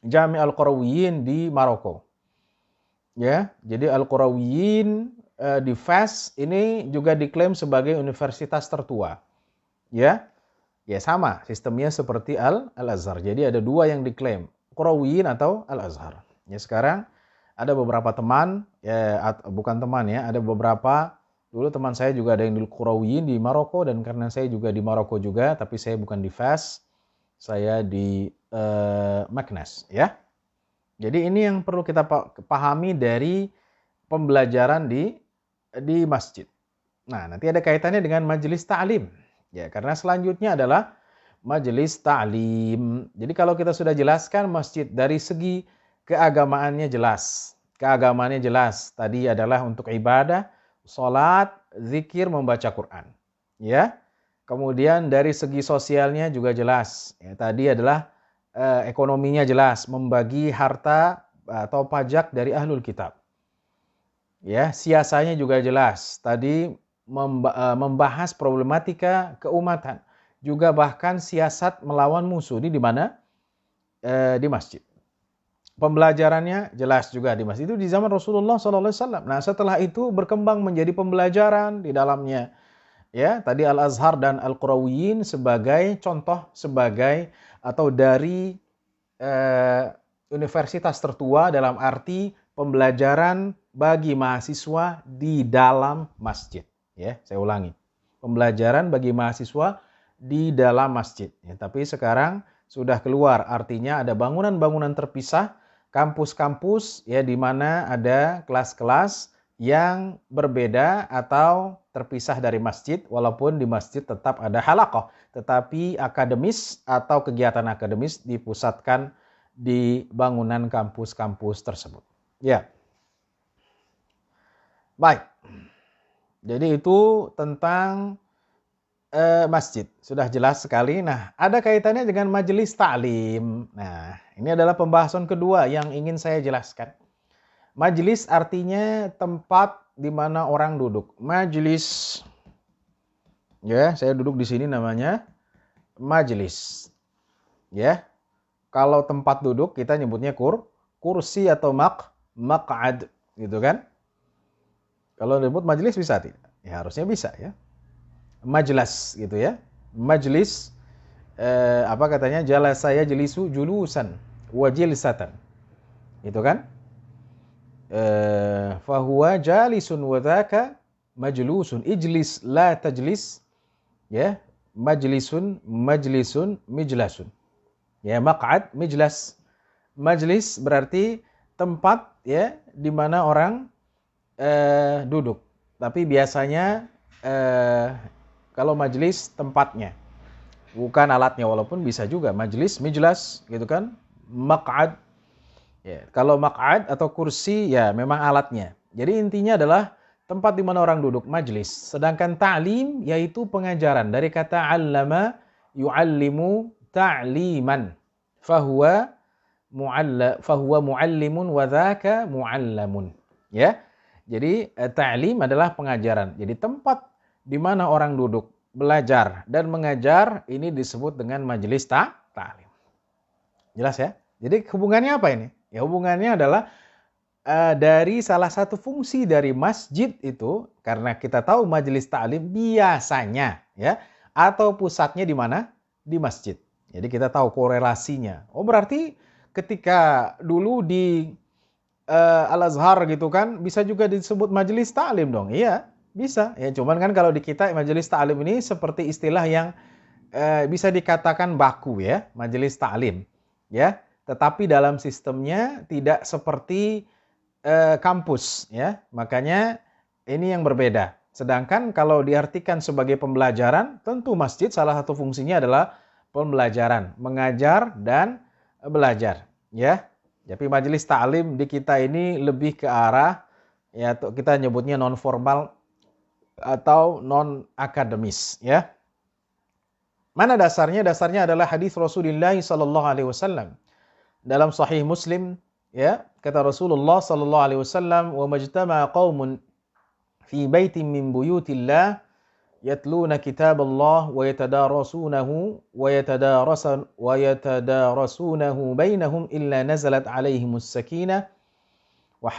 [SPEAKER 1] Jami Al-Qarawiyyin di Maroko. Ya, jadi Al-Qarawiyyin di Fes ini juga diklaim sebagai universitas tertua. Ya. Ya sama, sistemnya seperti Al-Azhar. Jadi ada 2 yang diklaim, Qarawiyyin atau Al-Azhar. Ya, sekarang ada beberapa teman, ya bukan teman ya, ada beberapa, dulu teman saya juga ada yang di Qarawiyyin di Maroko, dan karena saya juga di Maroko juga, tapi saya bukan di Fes, saya di Meknes, ya. Jadi ini yang perlu kita pahami dari pembelajaran di masjid. Nah, nanti ada kaitannya dengan majelis ta'lim. Ya, karena selanjutnya adalah majelis ta'lim. Jadi kalau kita sudah jelaskan masjid dari segi keagamaannya jelas. Keagamaannya jelas. Tadi adalah untuk ibadah, sholat, zikir, membaca Quran. Ya. Kemudian dari segi sosialnya juga jelas. Ya, tadi adalah ekonominya jelas, membagi harta atau pajak dari ahlul kitab. Ya, siasanya juga jelas. Tadi membahas problematika keumatan, juga bahkan siasat melawan musuh. Ini di mana? Di masjid. Pembelajarannya jelas juga di masjid. Itu di zaman Rasulullah SAW. Nah, setelah itu berkembang menjadi pembelajaran di dalamnya. Ya, tadi Al-Azhar dan Al-Qarawiyyin sebagai contoh, sebagai atau dari universitas tertua dalam arti pembelajaran bagi mahasiswa di dalam masjid. Ya, saya ulangi. Pembelajaran bagi mahasiswa di dalam masjid. Ya, tapi sekarang sudah keluar, artinya ada bangunan-bangunan terpisah, kampus-kampus ya di mana ada kelas-kelas yang berbeda atau terpisah dari masjid, walaupun di masjid tetap ada halaqah, tetapi akademis atau kegiatan akademis dipusatkan di bangunan kampus-kampus tersebut. Ya. Baik. Jadi itu tentang masjid. Sudah jelas sekali. Nah, ada kaitannya dengan majelis ta'lim. Nah, ini adalah pembahasan kedua yang ingin saya jelaskan. Majelis artinya tempat di mana orang duduk. Majelis. Ya, saya duduk di sini namanya majelis. Ya. Kalau tempat duduk kita nyebutnya kursi atau maq'ad, gitu kan? Kalau disebut majelis bisa tidak? Ya, harusnya bisa ya. Majlis gitu ya. Majlis apa katanya? Jalasa yajlisu julusan wa jilsatan. Itu kan? Fahuwa jalisun wa dhaka majlusun. Ijlis la tajlis. Ya, majlisun majlisun mijlasun. Ya, maq'ad mijlas. Majlis berarti tempat ya di mana orang duduk. Tapi biasanya kalau majlis tempatnya, bukan alatnya, walaupun bisa juga majlis, mijlas gitu kan, maq'ad. Ya, kalau maq'ad atau kursi ya memang alatnya. Jadi intinya adalah tempat di mana orang duduk, majlis. Sedangkan ta'lim yaitu pengajaran, dari kata 'allama yu'allimu ta'liman. Fahuwa mu'allimun wa dzaka mu'allamun. Ya. Jadi ta'lim adalah pengajaran. Jadi tempat di mana orang duduk, belajar dan mengajar, ini disebut dengan majelis ta'lim. Jelas ya? Jadi hubungannya apa ini? Ya hubungannya adalah dari salah satu fungsi dari masjid itu, karena kita tahu majelis ta'lim biasanya ya atau pusatnya di mana? Di masjid. Jadi kita tahu korelasinya. Oh berarti ketika dulu di Al-Azhar gitu kan, bisa juga disebut majelis ta'lim dong. Iya, bisa. Ya, cuman kan kalau di kita majelis ta'lim ini seperti istilah yang bisa dikatakan baku ya, majelis ta'lim. Ya, tetapi dalam sistemnya tidak seperti kampus ya. Makanya ini yang berbeda. Sedangkan kalau diartikan sebagai pembelajaran, tentu masjid salah satu fungsinya adalah pembelajaran, mengajar dan belajar ya. Tapi majelis ta'lim di kita ini lebih ke arah ya kita nyebutnya non formal atau non akademis ya. Mana dasarnya? Dasarnya adalah hadis Rasulullah sallallahu alaihi wasallam. Dalam sahih Muslim ya, kata Rasulullah sallallahu alaihi wasallam, "Wa majtama'a qaumun fi baitin min buyutillah yatluna kitaballah wa yatadarasunahu wa yatadarasunahu bainahum illa nazalat alaihimus sakinah wa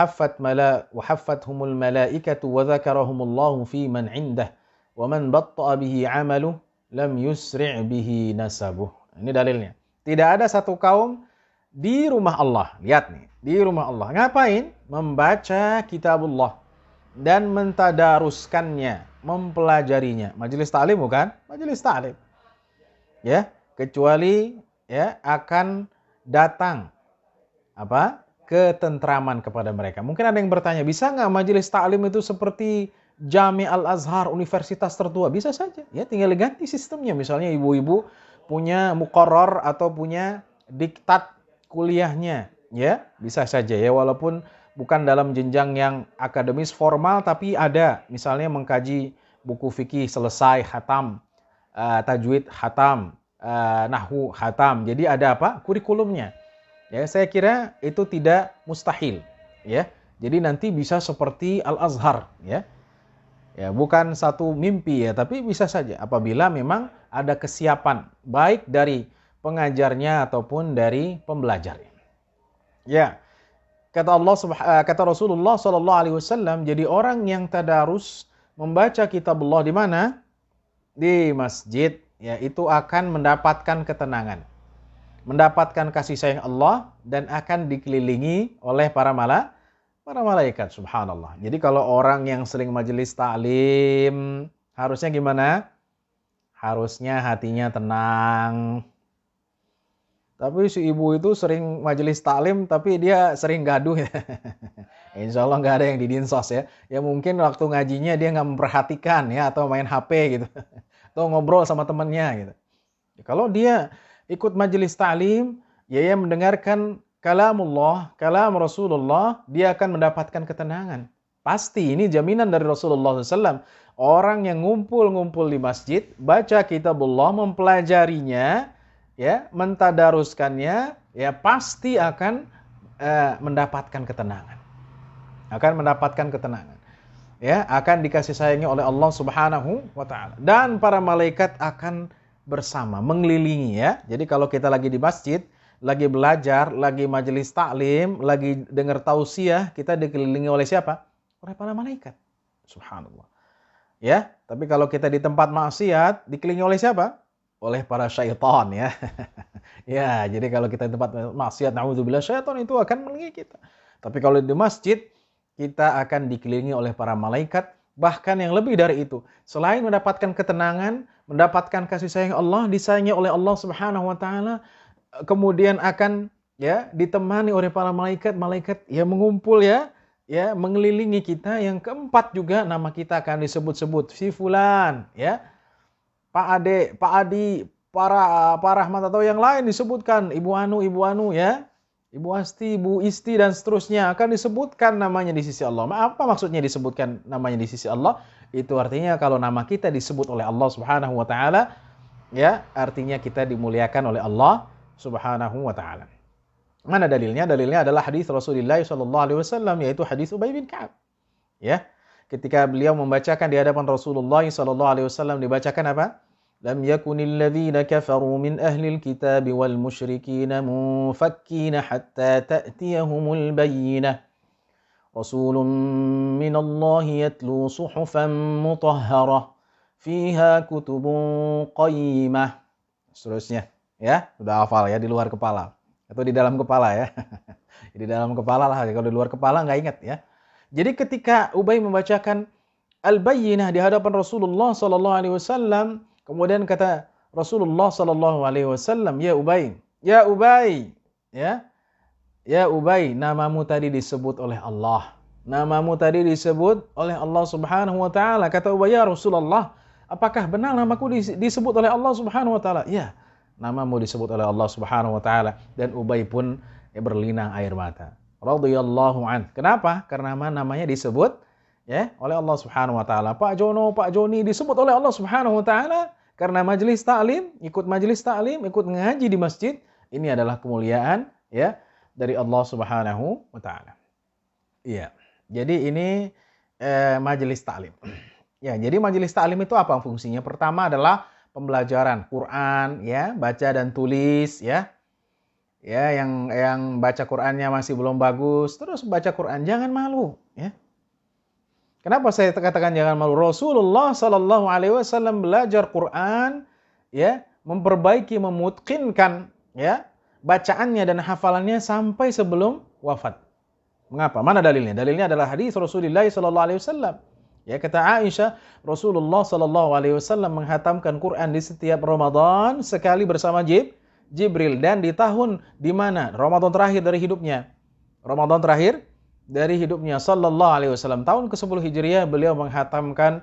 [SPEAKER 1] haffathumul malaikatu wa dzakarahumullahu fi man 'indah wa man batta'a bihi 'amaluhu lam yusri' bihi nasabuh." Ini dalilnya. Tidak ada satu kaum di rumah Allah. Lihat nih, di rumah Allah. Ngapain? Membaca kitabullah dan mentadaruskannya, mempelajarinya. Majelis ta'lim bukan? Majelis ta'lim. Ya, kecuali ya akan datang apa? Ketentraman kepada mereka. Mungkin ada yang bertanya, bisa nggak majelis ta'lim itu seperti Jami Al-Azhar, universitas tertua? Bisa saja. Ya, tinggal ganti sistemnya. Misalnya ibu-ibu punya muqarrar atau punya diktat kuliahnya, ya, bisa saja ya, walaupun bukan dalam jenjang yang akademis formal, tapi ada misalnya mengkaji buku fikih selesai hatam, tajwid hatam, nahwu hatam. Jadi ada apa? Kurikulumnya. Ya, saya kira itu tidak mustahil, ya. Jadi nanti bisa seperti Al-Azhar, ya. Ya, bukan satu mimpi ya, tapi bisa saja apabila memang ada kesiapan baik dari pengajarnya ataupun dari pembelajarnya. Ya. Kata Rasulullah sallallahu alaihi wasallam, jadi orang yang tadarus membaca kitabullah di mana? Di masjid, ya, itu akan mendapatkan ketenangan, mendapatkan kasih sayang Allah dan akan dikelilingi oleh para malaikat, subhanallah. Jadi kalau orang yang sering majelis ta'lim, harusnya gimana? Harusnya hatinya tenang. Tapi si ibu itu sering majelis taklim, tapi dia sering gaduh ya. Insya Allah nggak ada yang di dinsos ya. Ya mungkin waktu ngajinya dia nggak memperhatikan ya, atau main HP gitu. Atau ngobrol sama temennya gitu. Kalau dia ikut majelis taklim, ya mendengarkan kalamullah, kalam Rasulullah, dia akan mendapatkan ketenangan. Pasti ini jaminan dari Rasulullah SAW. Orang yang ngumpul-ngumpul di masjid, baca kitabullah, mempelajarinya, ya, mentadaruskannya, ya pasti akan mendapatkan ketenangan. Akan mendapatkan ketenangan. Ya, akan dikasih sayangnya oleh Allah Subhanahu wa taala. Dan para malaikat akan bersama, mengelilingi ya. Jadi kalau kita lagi di masjid, lagi belajar, lagi majelis taklim, lagi dengar tausiah, kita dikelilingi oleh siapa? Oleh para malaikat. Subhanallah. Ya, tapi kalau kita di tempat maksiat, dikelilingi oleh siapa? Oleh para syaitan ya. Ya, jadi kalau kita di tempat maksiat, naudzubillah, syaitan itu akan mengelilingi kita. Tapi kalau di masjid, kita akan dikelilingi oleh para malaikat, bahkan yang lebih dari itu. Selain mendapatkan ketenangan, mendapatkan kasih sayang Allah, disayangi oleh Allah Subhanahu wa taala, kemudian akan ya, ditemani oleh para malaikat yang mengumpul ya, mengelilingi kita. Yang keempat juga nama kita akan disebut-sebut, si fulan, ya, Pak Ade, Pak Adi, Pak Rahmat atau yang lain disebutkan, Ibu Anu ya. Ibu Asti, Ibu Isti dan seterusnya akan disebutkan namanya di sisi Allah. Apa maksudnya disebutkan namanya di sisi Allah? Itu artinya kalau nama kita disebut oleh Allah Subhanahu wa taala, ya, artinya kita dimuliakan oleh Allah Subhanahu wa taala. Mana dalilnya? Dalilnya adalah hadis Rasulullah sallallahu alaihi wasallam, yaitu hadis Ubay bin Ka'ab. Ya. Ketika beliau membacakan di hadapan Rasulullah sallallahu alaihi wasallam, dibacakan apa? Lam yakunil ladzina kafaru min ahlil kitab wal musyrikin munfakkina hatta ta'tiyahumul bayyinah. Rasulun minallahi yatlu suhufan mutahharah fiha kutubun qayyimah. Seterusnya, ya, sudah hafal ya di luar kepala atau di dalam kepala ya. Di dalam kepala lah, kalau di luar kepala nggak ingat ya. Jadi ketika Ubay membacakan Al-Bayyinah di hadapan Rasulullah sallallahu alaihi wasallam, kemudian kata Rasulullah sallallahu alaihi wasallam, ya Ubay, ya, ya Ubay, namamu tadi disebut oleh Allah. Namamu tadi disebut oleh Allah Subhanahu wa taala. Kata Ubay, ya Rasulullah, apakah benar namaku disebut oleh Allah Subhanahu wa taala? Ya, namamu disebut oleh Allah Subhanahu wa taala. Dan Ubay pun berlinang air mata. Radhiyallahu an. Kenapa? Karena namanya disebut ya oleh Allah Subhanahu wa taala. Pak Jono, Pak Joni disebut oleh Allah Subhanahu wa taala karena majelis taklim, ikut majelis taklim, ikut ngaji di masjid. Ini adalah kemuliaan ya dari Allah Subhanahu wa taala. Iya. Jadi ini majelis taklim. Ya, jadi majelis taklim itu apa fungsinya? Pertama adalah pembelajaran Quran ya, baca dan tulis ya. Ya, yang baca Qur'annya masih belum bagus, terus baca Qur'an, jangan malu, ya. Kenapa saya katakan jangan malu? Rasulullah sallallahu alaihi wasallam belajar Qur'an, ya, memperbaiki, memutqinkan, ya, bacaannya dan hafalannya sampai sebelum wafat. Mengapa? Mana dalilnya? Dalilnya adalah hadis Rasulullah sallallahu alaihi wasallam. Ya, kata Aisyah, Rasulullah sallallahu alaihi wasallam menghatamkan Qur'an di setiap Ramadan sekali bersama Jibril, dan di tahun di mana Ramadan terakhir dari hidupnya. Ramadan terakhir dari hidupnya sallallahu alaihi wasallam, tahun ke-10 Hijriah, beliau menghatamkan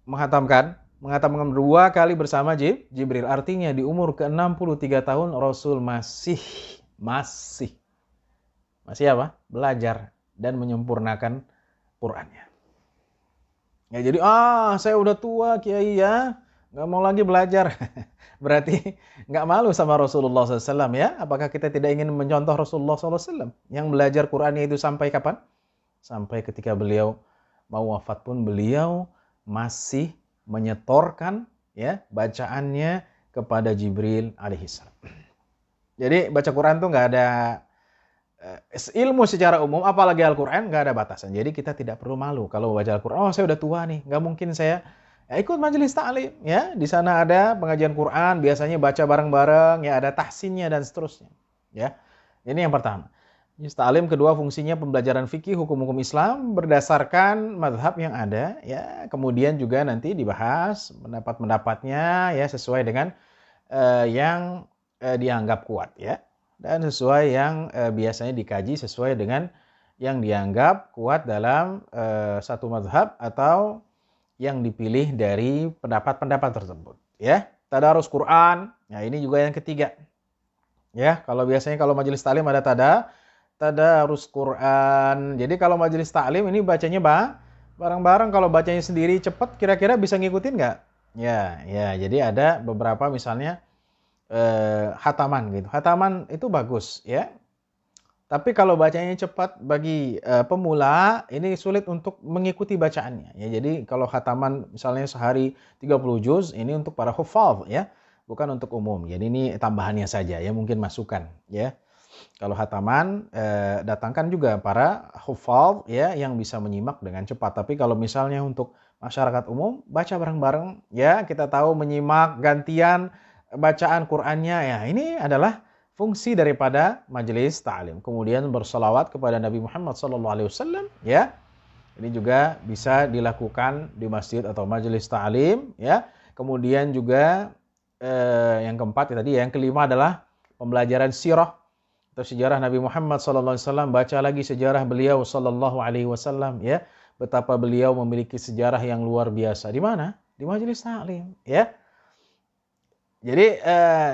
[SPEAKER 1] 2 kali bersama Jibril. Artinya di umur ke-63 tahun Rasul masih apa? Belajar dan menyempurnakan Qur'annya. Ya, jadi saya udah tua Kiai ya, nggak mau lagi belajar. Berarti nggak malu sama Rasulullah SAW ya. Apakah kita tidak ingin mencontoh Rasulullah SAW yang belajar Qur'annya itu sampai kapan? Sampai ketika beliau mau wafat pun beliau masih menyetorkan ya bacaannya kepada Jibril alaihissalam. Jadi baca Quran tuh nggak ada ilmu secara umum, apalagi Al-Quran nggak ada batasan. Jadi kita tidak perlu malu kalau baca Al-Quran. Saya udah tua nih, nggak mungkin saya ikut majelis taklim ya. Di sana ada pengajian Quran, biasanya baca bareng-bareng ya, ada tahsinnya dan seterusnya ya. Ini yang pertama. Majelis taklim kedua fungsinya pembelajaran fikih, hukum-hukum Islam berdasarkan mazhab yang ada ya. Kemudian juga nanti dibahas pendapat-pendapatnya ya sesuai dengan yang dianggap kuat ya, dan sesuai yang biasanya dikaji sesuai dengan yang dianggap kuat dalam satu mazhab atau yang dipilih dari pendapat-pendapat tersebut ya. Tadarus Quran, nah ini juga yang ketiga ya. Kalau biasanya kalau majelis taklim ada tadarus Quran. Jadi kalau majelis taklim ini bacanya bareng-bareng. Kalau bacanya sendiri cepat, kira-kira bisa ngikutin nggak? Ya, jadi ada beberapa misalnya hataman gitu. Hataman itu bagus ya. Tapi kalau bacanya cepat bagi pemula ini sulit untuk mengikuti bacaannya ya. Jadi kalau hataman misalnya sehari 30 juz ini untuk para hufaz ya, bukan untuk umum. Jadi ini tambahannya saja ya, mungkin masukan ya. Kalau hataman datangkan juga para hufaz ya yang bisa menyimak dengan cepat. Tapi kalau misalnya untuk masyarakat umum baca bareng-bareng ya, kita tahu menyimak gantian bacaan Qur'annya ya, ini adalah fungsi daripada majelis ta'lim. Kemudian berselawat kepada Nabi Muhammad SAW ya. Ini juga bisa dilakukan di masjid atau majelis ta'lim ya. Kemudian juga yang keempat tadi, yang kelima adalah pembelajaran sirah, atau sejarah Nabi Muhammad SAW, baca lagi sejarah beliau SAW, ya, betapa beliau memiliki sejarah yang luar biasa. Di mana? Di majelis taklim, ya. Jadi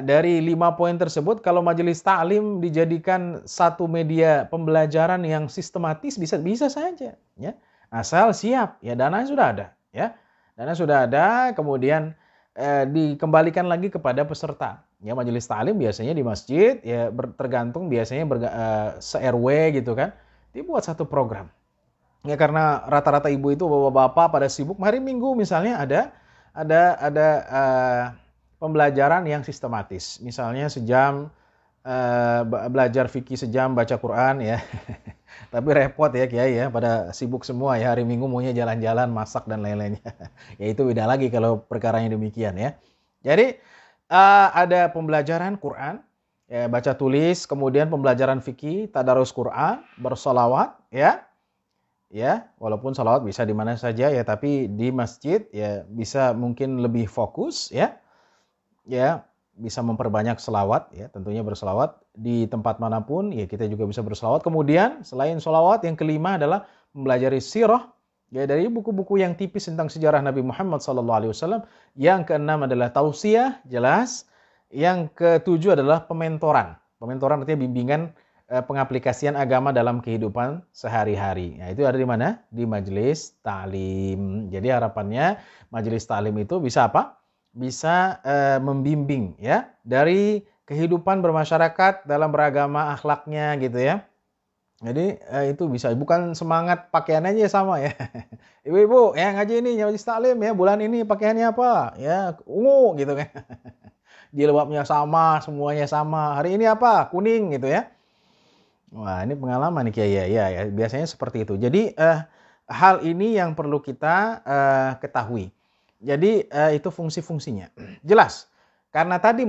[SPEAKER 1] dari 5 poin tersebut, kalau majelis taklim dijadikan satu media pembelajaran yang sistematis, bisa saja, ya. Asal siap, ya, dananya sudah ada, ya. Dana sudah ada, kemudian dikembalikan lagi kepada peserta. Ya, majelis taklim biasanya di masjid, ya, tergantung biasanya se-RW gitu kan, dibuat satu program. Ya, karena rata-rata ibu itu bapak-bapak pada sibuk, hari Minggu misalnya ada pembelajaran yang sistematis. Misalnya sejam belajar fikih, sejam baca Quran, ya. Tapi repot ya Kiai, ya, pada sibuk semua ya, hari Minggu maunya jalan-jalan, masak dan lain-lainnya. Ya itu beda lagi kalau perkaranya demikian, ya. Jadi ada pembelajaran Quran, ya, baca tulis, kemudian pembelajaran fikih, tadarus Quran, bersolawat, ya. Ya, walaupun salawat bisa di mana saja, ya, tapi di masjid ya bisa mungkin lebih fokus, ya. Ya, bisa memperbanyak selawat, ya, tentunya berselawat di tempat manapun, ya, kita juga bisa berselawat. Kemudian selain selawat, yang kelima adalah mempelajari sirah, ya, dari buku-buku yang tipis tentang sejarah Nabi Muhammad SAW. Yang keenam adalah tausiah, jelas. Yang ketujuh adalah pementoran. Pementoran artinya bimbingan pengaplikasian agama dalam kehidupan sehari-hari. Nah, itu ada di mana? Di majelis taklim. Jadi harapannya majelis taklim itu bisa apa? Bisa membimbing, ya, dari kehidupan bermasyarakat dalam beragama, akhlaknya gitu, ya. Jadi itu bisa, bukan semangat pakaiannya aja sama, ya. Ibu-ibu ya ngaji ini majelis taklim, ya, bulan ini pakaiannya apa? Ya, ungu gitu kan. Jilbabnya sama, semuanya sama. Hari ini apa? Kuning gitu, ya. Wah, ini pengalaman nih Kiai, ya, biasanya seperti itu. Jadi hal ini yang perlu kita ketahui. Jadi itu fungsi-fungsinya. Jelas. Karena tadi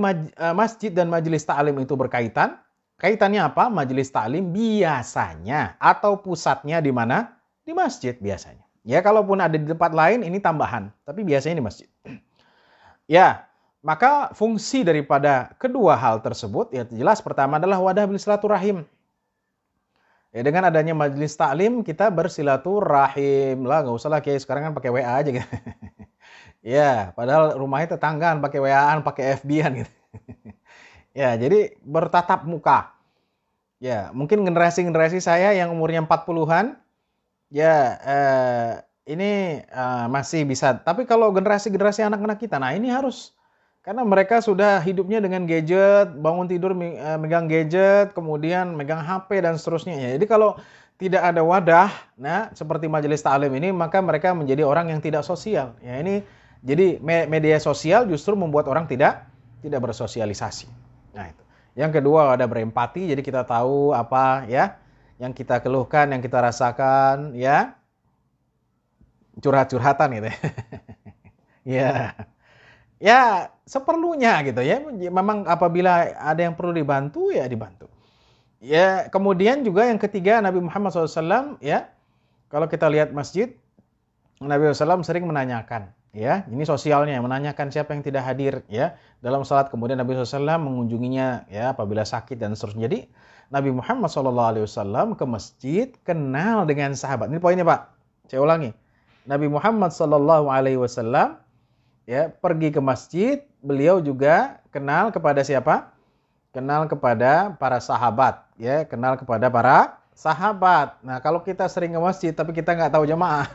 [SPEAKER 1] masjid dan majelis taklim itu berkaitan. Kaitannya apa? Majelis taklim biasanya atau pusatnya di mana? Di masjid biasanya. Ya, kalaupun ada di tempat lain ini tambahan, tapi biasanya di masjid. Ya, maka fungsi daripada kedua hal tersebut ya jelas, pertama adalah wadah silaturahim. Ya, dengan adanya majelis taklim kita bersilaturahim lah, nggak usah lah Kiai, sekarang kan pakai WA aja gitu. Ya, padahal rumahnya tetanggaan pakai WA-an, pakai FB-an gitu. Ya, jadi bertatap muka. Ya, mungkin generasi-generasi saya yang umurnya 40-an, ya ini masih bisa. Tapi kalau generasi-generasi anak-anak kita, nah ini harus. Karena mereka sudah hidupnya dengan gadget, bangun tidur megang gadget, kemudian megang HP dan seterusnya. Ya, jadi kalau tidak ada wadah, nah seperti majelis taklim ini, maka mereka menjadi orang yang tidak sosial. Ya, ini jadi media sosial justru membuat orang tidak bersosialisasi. Nah, itu. Yang kedua ada berempati, jadi kita tahu apa ya yang kita keluhkan, yang kita rasakan, ya. Curhat-curhatan gitu. Ya. Ya, seperlunya gitu, ya. Memang apabila ada yang perlu dibantu, ya dibantu. Ya, kemudian juga yang ketiga, Nabi Muhammad SAW, ya. Kalau kita lihat masjid, Nabi SAW sering menanyakan, ya. Ini sosialnya, menanyakan siapa yang tidak hadir, ya. Dalam salat, kemudian Nabi SAW mengunjunginya, ya, apabila sakit dan seterusnya. Jadi, Nabi Muhammad SAW ke masjid, kenal dengan sahabat. Ini poinnya, Pak. Saya ulangi. Nabi Muhammad SAW, ya, pergi ke masjid, beliau juga kenal kepada siapa? Kenal kepada para sahabat, ya, kenal kepada para sahabat. Nah, kalau kita sering ke masjid tapi kita nggak tahu jamaah,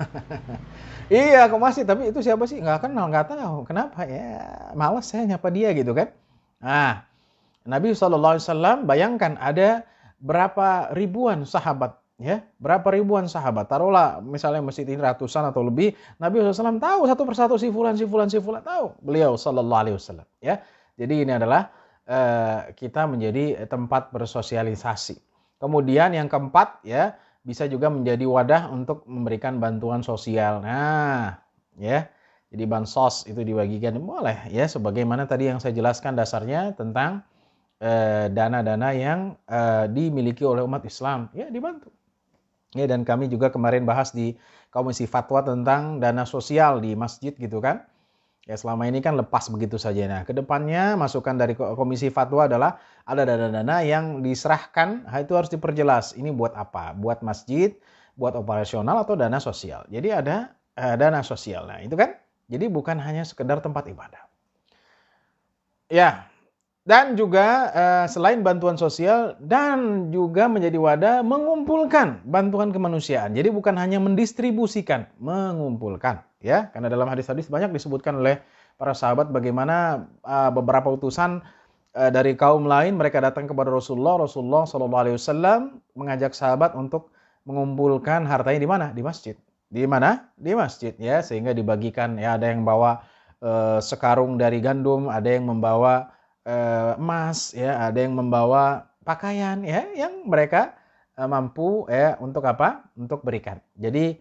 [SPEAKER 1] iya ke masjid tapi itu siapa sih? Nggak kenal, nggak tahu. Kenapa? Ya, malas saya nyapa dia gitu kan. Nah, Nabi SAW bayangkan ada berapa ribuan sahabat. Ya, berapa ribuan sahabat, taruhlah misalnya masjid ini ratusan atau lebih, Nabi SAW tahu satu persatu si fulan tahu beliau SAW, ya. Jadi ini adalah kita menjadi tempat bersosialisasi. Kemudian yang keempat, ya, bisa juga menjadi wadah untuk memberikan bantuan sosial. Nah, ya, jadi bansos itu dibagikan boleh, ya, sebagaimana tadi yang saya jelaskan dasarnya tentang dana-dana yang dimiliki oleh umat Islam, ya, dibantu. Ya, dan kami juga kemarin bahas di Komisi Fatwa tentang dana sosial di masjid gitu kan. Ya selama ini kan lepas begitu saja. Nah, kedepannya masukan dari Komisi Fatwa adalah ada dana-dana yang diserahkan, itu harus diperjelas. Ini buat apa? Buat masjid, buat operasional atau dana sosial. Jadi ada dana sosial. Nah, itu kan. Jadi bukan hanya sekedar tempat ibadah. Ya, dan juga selain bantuan sosial dan juga menjadi wadah mengumpulkan bantuan kemanusiaan. Jadi bukan hanya mendistribusikan, mengumpulkan, ya. Karena dalam hadis-hadis banyak disebutkan oleh para sahabat bagaimana beberapa utusan dari kaum lain mereka datang kepada Rasulullah. Rasulullah Shallallahu Alaihi Wasallam mengajak sahabat untuk mengumpulkan hartanya di mana? Di masjid. Di mana? Di masjid, ya. Sehingga dibagikan, ya. Ada yang bawa sekarung dari gandum, ada yang membawa emas, ya, ada yang membawa pakaian, ya, yang mereka mampu, ya, untuk apa? Untuk berikan. Jadi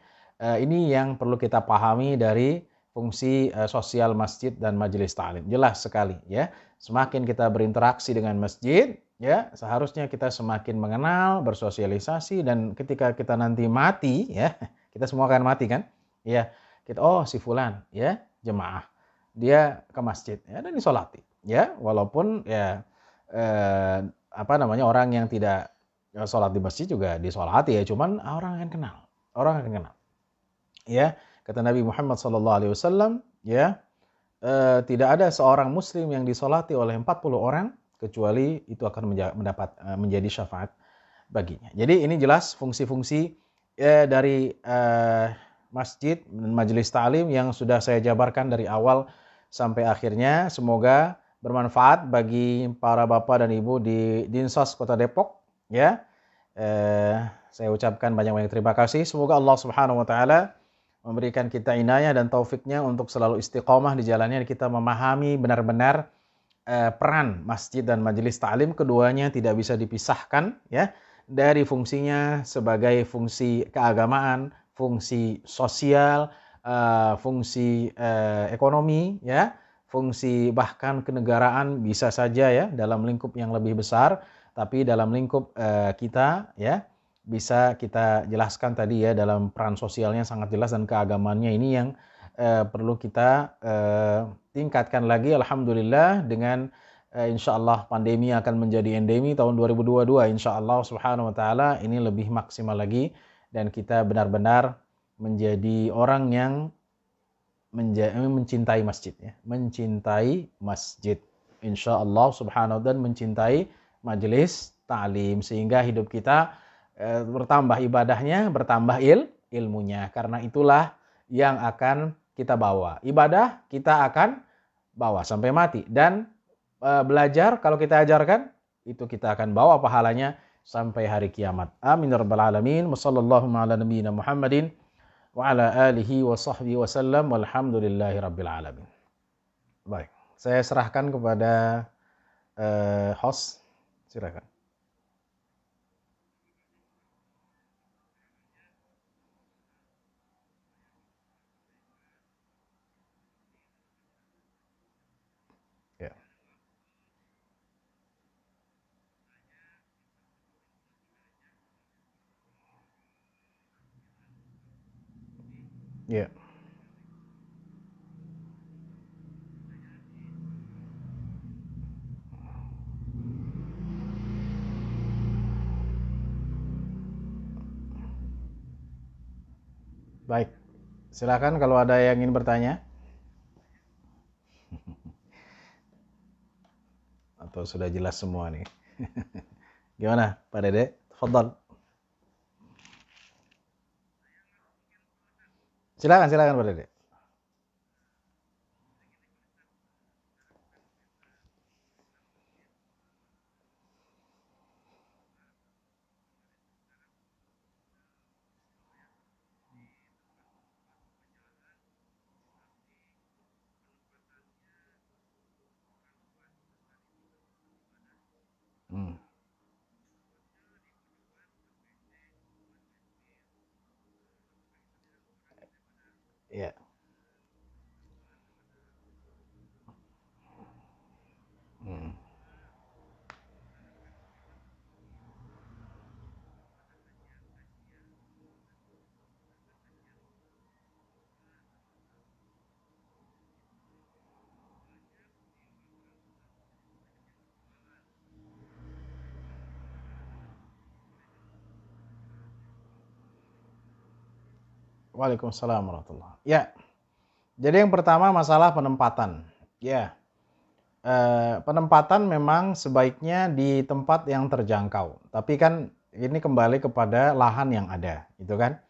[SPEAKER 1] ini yang perlu kita pahami dari fungsi sosial masjid dan majelis ta'lim. Jelas sekali, ya. Semakin kita berinteraksi dengan masjid, ya, seharusnya kita semakin mengenal, bersosialisasi, dan ketika kita nanti mati, ya, kita semua akan mati kan? Ya, kita, oh si fulan, ya, jemaah, dia ke masjid, ya, dan disolati, ya, walaupun ya apa namanya, orang yang tidak sholat di masjid juga disolati, ya, cuman orang akan kenal, ya. Kata Nabi Muhammad SAW, ya, tidak ada seorang muslim yang disolati oleh 40 orang kecuali itu akan menjadi syafaat baginya. Jadi ini jelas fungsi-fungsi dari masjid dan majelis ta'lim yang sudah saya jabarkan dari awal sampai akhirnya. Semoga bermanfaat bagi para bapak dan ibu di Dinsos Kota Depok, ya. Saya ucapkan banyak-banyak terima kasih. Semoga Allah Subhanahu wa taala memberikan kita inayah dan taufiknya untuk selalu istiqomah di jalannya, dan kita memahami benar-benar peran masjid dan majelis ta'lim. Keduanya tidak bisa dipisahkan, ya, dari fungsinya sebagai fungsi keagamaan, fungsi sosial, fungsi ekonomi, ya, fungsi bahkan kenegaraan bisa saja, ya, dalam lingkup yang lebih besar. Tapi dalam lingkup kita, ya, bisa kita jelaskan tadi, ya, dalam peran sosialnya sangat jelas, dan keagamannya ini yang perlu kita tingkatkan lagi. Alhamdulillah, dengan insyaallah pandemi akan menjadi endemi tahun 2022, insyaallah subhanahu wa ta'ala ini lebih maksimal lagi, dan kita benar-benar menjadi orang yang mencintai masjid, ya, mencintai masjid insyaallah subhanahu, dan mencintai majelis ta'lim, sehingga hidup kita bertambah ibadahnya, bertambah ilmunya. Karena itulah yang akan kita bawa. Ibadah kita akan bawa sampai mati, dan belajar kalau kita ajarkan itu kita akan bawa pahalanya sampai hari kiamat. Amin ya rabbal alamin. Wassallallahu ala nabiyyina Muhammadin wa ala alihi wa sahbihi wasallam walhamdulillahi rabbil alamin. Baik, saya serahkan kepada host. Silakan. Ya. Ya. Baik. Silakan kalau ada yang ingin bertanya atau sudah jelas semua nih. Gimana, Pak Dede? Tafadhol. Silakan Pak Dede. Hmm. Ya. Hmm. Waalaikumsalam warahmatullahi. Ya, jadi yang pertama masalah penempatan. Ya, penempatan memang sebaiknya di tempat yang terjangkau. Tapi kan ini kembali kepada lahan yang ada, gitu kan?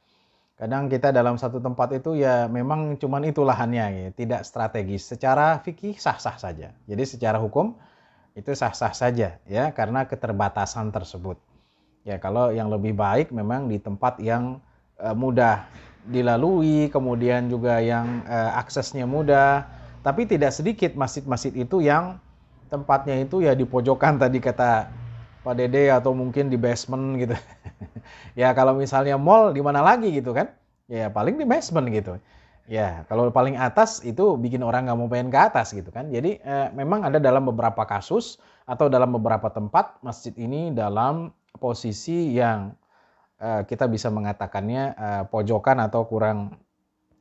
[SPEAKER 1] Kadang kita dalam satu tempat itu ya memang cuman itu lahannya, ya, tidak strategis. Secara fikih sah-sah saja. Jadi secara hukum itu sah-sah saja, ya, karena keterbatasan tersebut. Ya, kalau yang lebih baik memang di tempat yang mudah dilalui, kemudian juga yang aksesnya mudah. Tapi tidak sedikit masjid-masjid itu yang tempatnya itu ya di pojokan tadi kata Pak Dede, atau mungkin di basement gitu. Ya kalau misalnya mall di mana lagi gitu kan? Ya paling di basement gitu. Ya kalau paling atas itu bikin orang nggak mau pengen ke atas gitu kan. Jadi memang ada dalam beberapa kasus atau dalam beberapa tempat masjid ini dalam posisi yang kita bisa mengatakannya pojokan atau kurang,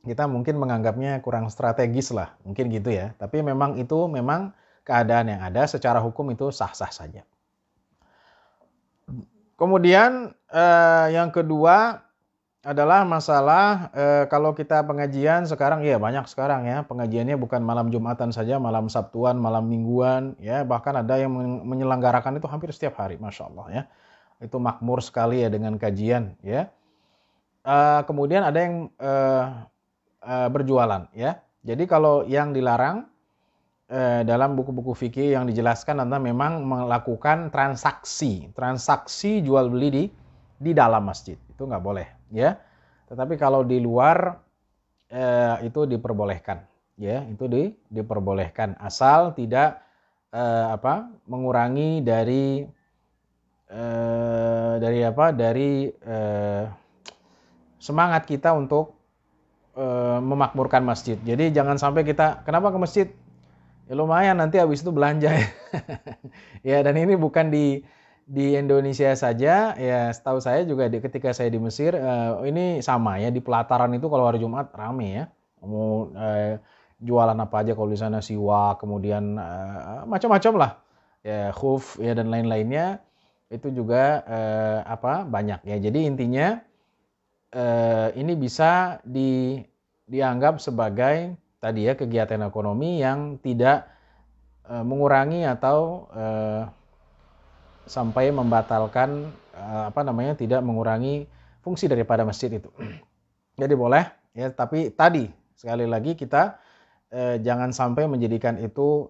[SPEAKER 1] kita mungkin menganggapnya kurang strategis lah, mungkin gitu ya. Tapi memang itu memang keadaan yang ada, secara hukum itu sah-sah saja. Kemudian yang kedua adalah masalah kalau kita pengajian sekarang, ya banyak sekarang ya, pengajiannya bukan malam Jumatan saja, malam Sabtuan, malam Mingguan, ya bahkan ada yang menyelenggarakan itu hampir setiap hari, Masya Allah ya. Itu makmur sekali ya dengan kajian ya. Kemudian ada yang berjualan ya. Jadi kalau yang dilarang dalam buku-buku fikih yang dijelaskan adalah memang melakukan transaksi jual beli di dalam masjid, itu nggak boleh ya. Tetapi kalau di luar itu diperbolehkan ya, itu diperbolehkan asal tidak mengurangi dari semangat kita untuk memakmurkan masjid. Jadi jangan sampai kita kenapa ke masjid? Ya lumayan nanti habis itu belanja ya. Ya, dan ini bukan di Indonesia saja ya, setahu saya juga ketika saya di Mesir ini sama ya, di pelataran itu kalau hari Jumat rame ya. Mau jualan apa aja kalau di sana, siwak, kemudian macam-macam lah. Ya, khuf ya dan lain-lainnya itu juga banyak ya. Jadi intinya ini bisa dianggap sebagai tadi ya kegiatan ekonomi yang tidak mengurangi atau sampai membatalkan tidak mengurangi fungsi daripada masjid itu. Jadi boleh ya, tapi tadi sekali lagi kita jangan sampai menjadikan itu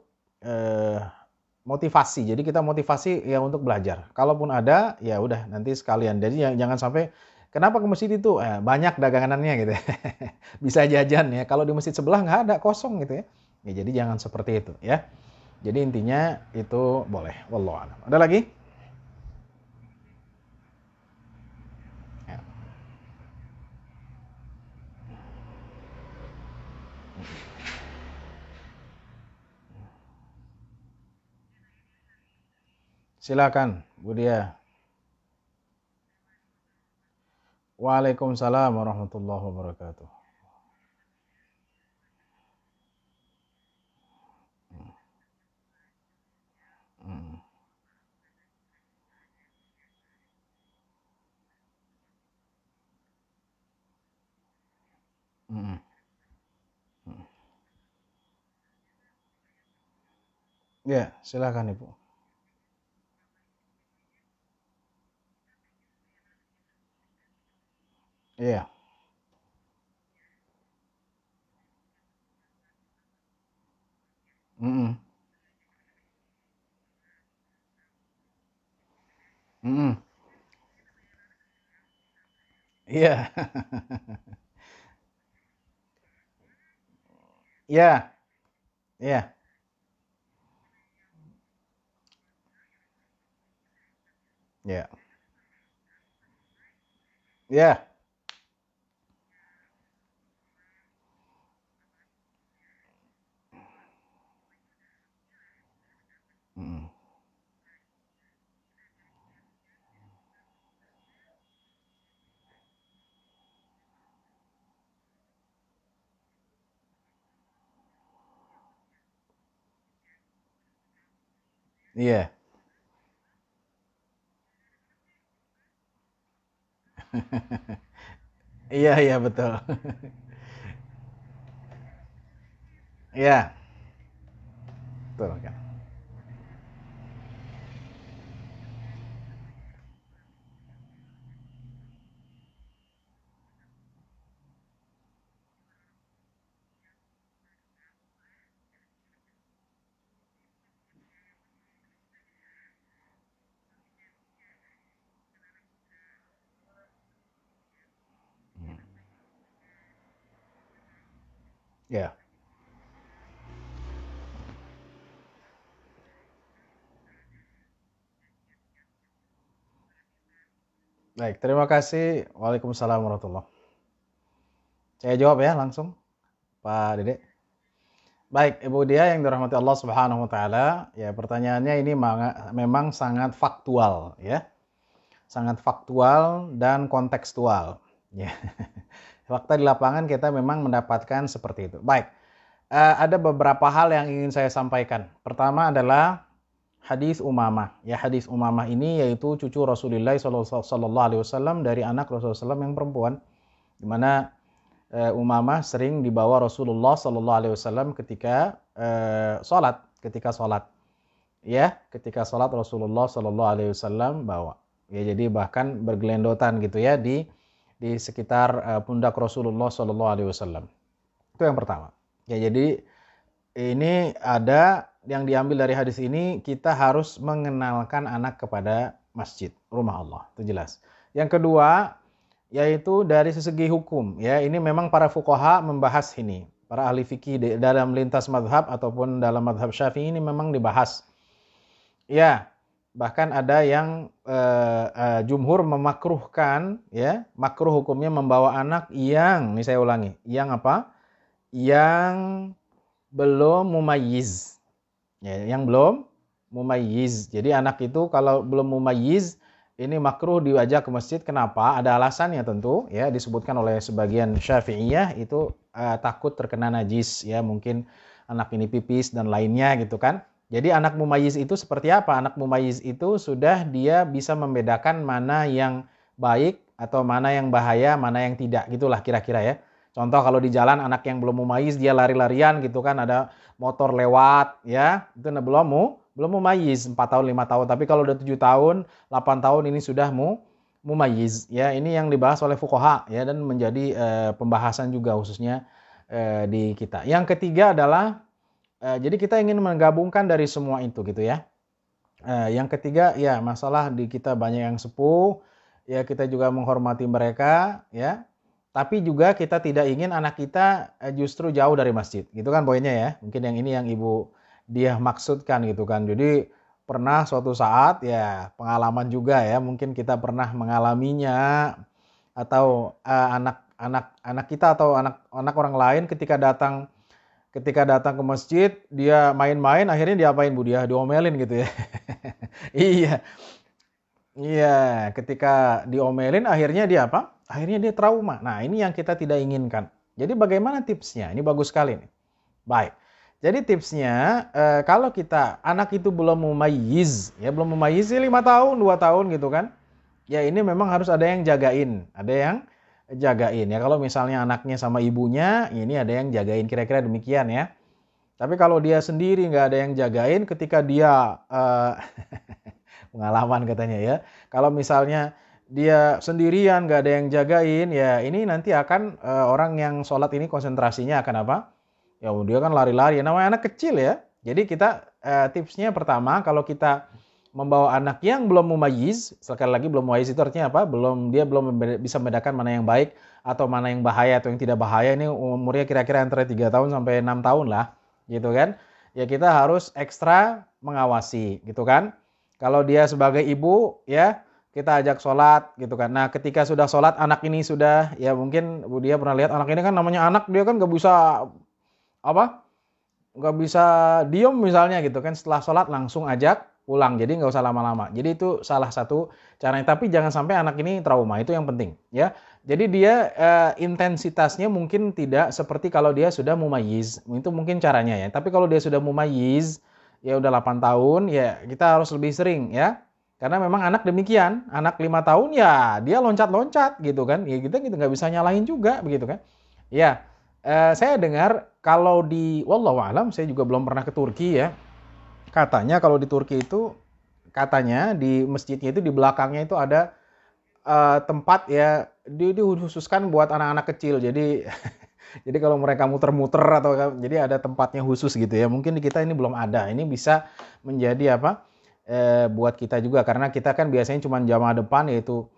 [SPEAKER 1] motivasi. Jadi kita motivasi ya untuk belajar. Kalaupun ada ya udah nanti sekalian. Jadi jangan sampai kenapa ke masjid itu banyak dagangannya gitu ya. Bisa jajan ya. Kalau di masjid sebelah nggak ada, kosong gitu ya. Ya jadi jangan seperti itu ya. Jadi intinya itu boleh. Wallahu a'lam. Ada lagi? Ya. Silakan, Bu Dia. Waalaikumsalam warahmatullahi wabarakatuh. Mm, mm, mm. Ya, silakan Ibu. Iya. Mm, mm. Iya. Iya, iya. Iya. Iya. Mm, Iya. Iya, iya betul. Iya, betul kan. Ya. Baik, terima kasih. Waalaikumsalam warahmatullah. Saya jawab ya langsung, Pak Dede. Baik, Ibu Dia yang dirahmati Allah Subhanahu wa taala, ya pertanyaannya ini memang sangat faktual ya. Sangat faktual dan kontekstual. Ya. Fakta di lapangan kita memang mendapatkan seperti itu. Baik, ada beberapa hal yang ingin saya sampaikan. Pertama adalah hadis Umamah. Ya, hadis Umamah ini yaitu cucu Rasulullah sallallahu alaihi wasallam dari anak Rasulullah SAW yang perempuan, di mana Umamah sering dibawa Rasulullah sallallahu alaihi wasallam ketika sholat. Ya, ketika sholat Rasulullah sallallahu alaihi wasallam bawa. Ya, jadi bahkan bergelendotan gitu ya di sekitar pundak Rasulullah sallallahu alaihi wasallam. Itu yang pertama. Ya, jadi ini ada yang diambil dari hadis ini, kita harus mengenalkan anak kepada masjid, rumah Allah. Itu jelas. Yang kedua, yaitu dari segi hukum. Ya, ini memang para fuqaha membahas ini. Para ahli fikih dalam lintas madhab ataupun dalam madhab Syafi'i ini memang dibahas. Ya, bahkan ada yang jumhur memakruhkan, ya, makruh hukumnya membawa anak yang, ini saya ulangi, yang apa? Yang belum mumayyiz. Ya, yang belum mumayyiz. Jadi anak itu kalau belum mumayyiz ini makruh diajak ke masjid. Kenapa? Ada alasannya tentu, ya, disebutkan oleh sebagian Syafi'iyah itu takut terkena najis, ya, mungkin anak ini pipis dan lainnya gitu kan. Jadi anak mumayyiz itu seperti apa? Anak mumayyiz itu sudah dia bisa membedakan mana yang baik atau mana yang bahaya, mana yang tidak, gitulah kira-kira ya. Contoh kalau di jalan anak yang belum mumayyiz dia lari-larian gitu kan, ada motor lewat ya, itu belum mumayyiz 4 tahun 5 tahun. Tapi kalau udah 7 tahun, 8 tahun ini sudah mumayyiz ya. Ini yang dibahas oleh fuqaha ya, dan menjadi pembahasan juga khususnya di kita. Yang ketiga adalah jadi kita ingin menggabungkan dari semua itu gitu ya. Yang ketiga ya masalah di kita banyak yang sepuh, ya kita juga menghormati mereka ya. Tapi juga kita tidak ingin anak kita justru jauh dari masjid. Gitu kan poinnya ya. Mungkin yang ini yang Ibu dia maksudkan gitu kan. Jadi pernah suatu saat ya pengalaman juga ya, mungkin kita pernah mengalaminya atau anak kita atau anak orang lain ketika datang ke masjid, dia main-main, akhirnya diapain Bu? Dia diomelin gitu ya. Iya, iya, ketika diomelin akhirnya dia apa? Akhirnya dia trauma. Nah, ini yang kita tidak inginkan. Jadi bagaimana tipsnya? Ini bagus sekali nih. Baik. Jadi tipsnya kalau kita anak itu belum mumayyiz, ya belum mumayyiz ya 5 tahun, 2 tahun gitu kan. Ya ini memang harus ada yang jagain, ada yang jagain ya. Kalau misalnya anaknya sama ibunya, ini ada yang jagain, kira-kira demikian ya. Tapi kalau dia sendiri nggak ada yang jagain, ketika dia pengalaman katanya ya, kalau misalnya dia sendirian nggak ada yang jagain, ya ini nanti akan orang yang sholat ini konsentrasinya akan apa? Ya dia kan lari-lari, namanya anak kecil ya. Jadi kita tipsnya pertama, kalau kita membawa anak yang belum mumayyiz, sekali lagi belum mumayyiz itu artinya apa? Dia belum bisa membedakan mana yang baik atau mana yang bahaya atau yang tidak bahaya. Ini umurnya kira-kira antara 3 tahun sampai 6 tahun lah, gitu kan. Ya kita harus ekstra mengawasi, gitu kan. Kalau dia sebagai ibu, ya kita ajak sholat, gitu kan. Nah ketika sudah sholat, anak ini sudah, ya mungkin Bu Dia pernah lihat anak ini kan namanya anak, dia kan gak bisa apa? Nggak bisa diem misalnya gitu kan, setelah sholat langsung ajak pulang, jadi nggak usah lama-lama. Jadi itu salah satu caranya, tapi jangan sampai anak ini trauma, itu yang penting ya. Jadi dia intensitasnya mungkin tidak seperti kalau dia sudah mumayyiz, itu mungkin caranya ya. Tapi kalau dia sudah mumayyiz, ya udah 8 tahun, ya kita harus lebih sering ya. Karena memang anak demikian, anak 5 tahun ya dia loncat-loncat gitu kan. Ya kita gitu nggak bisa nyalahin juga begitu kan. Ya, saya dengar kalau di wallahu alam, saya juga belum pernah ke Turki ya. Katanya kalau di Turki itu katanya di masjidnya itu di belakangnya itu ada tempat ya dikhususkan buat anak-anak kecil. Jadi jadi kalau mereka muter-muter atau jadi ada tempatnya khusus gitu ya. Mungkin di kita ini belum ada. Ini bisa menjadi apa? Buat kita juga karena kita kan biasanya cuma jamaah depan yaitu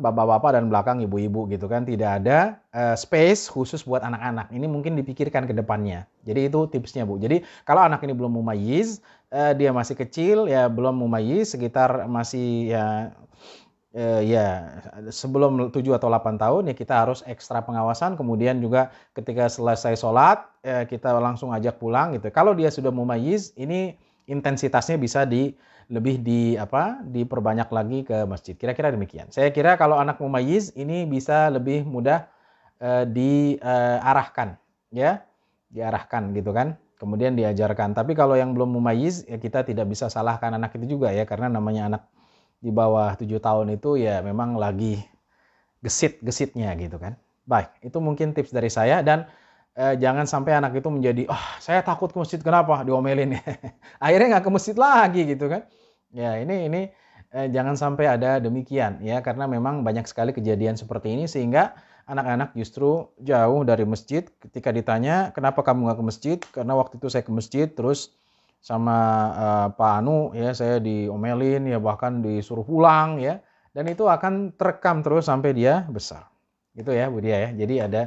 [SPEAKER 1] bapak-bapak dan belakang ibu-ibu gitu kan. Tidak ada space khusus buat anak-anak. Ini mungkin dipikirkan ke depannya. Jadi itu tipsnya, Bu. Jadi kalau anak ini belum mumayyiz, dia masih kecil ya belum mumayyiz sekitar masih ya sebelum 7 atau 8 tahun ya kita harus ekstra pengawasan, kemudian juga ketika selesai sholat kita langsung ajak pulang gitu. Kalau dia sudah mumayyiz ini intensitasnya bisa diperbanyak lagi ke masjid. Kira-kira demikian. Saya kira kalau anak mumayyiz ini bisa lebih mudah diarahkan ya, diarahkan gitu kan. Kemudian diajarkan. Tapi kalau yang belum mumayyiz ya kita tidak bisa salahkan anak itu juga ya karena namanya anak di bawah 7 tahun itu ya memang lagi gesit-gesitnya gitu kan. Baik, itu mungkin tips dari saya dan jangan sampai anak itu menjadi, saya takut ke masjid, kenapa? Diomelin ya. Akhirnya nggak ke masjid lagi gitu kan. Ya ini jangan sampai ada demikian ya karena memang banyak sekali kejadian seperti ini sehingga anak-anak justru jauh dari masjid. Ketika ditanya, kenapa kamu nggak ke masjid? Karena waktu itu saya ke masjid terus sama Pak Anu ya saya diomelin ya bahkan disuruh pulang ya dan itu akan terekam terus sampai dia besar. Gitu ya Bu Dia ya. Jadi ada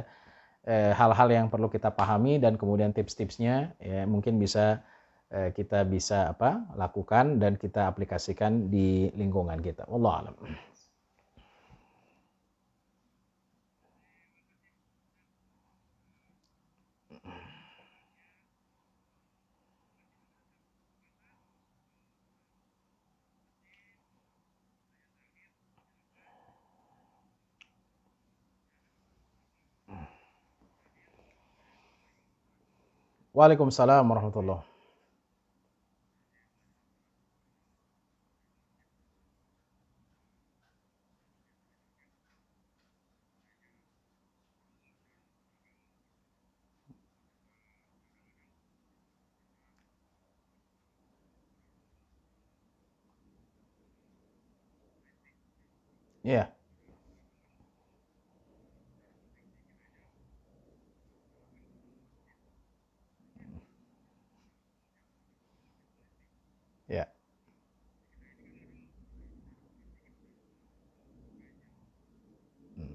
[SPEAKER 1] hal-hal yang perlu kita pahami dan kemudian tips-tipsnya ya mungkin bisa kita bisa lakukan dan kita aplikasikan di lingkungan kita. Wallahu a'lam. Waalaikumsalam warahmatullahi. Iya, iya. Hmm.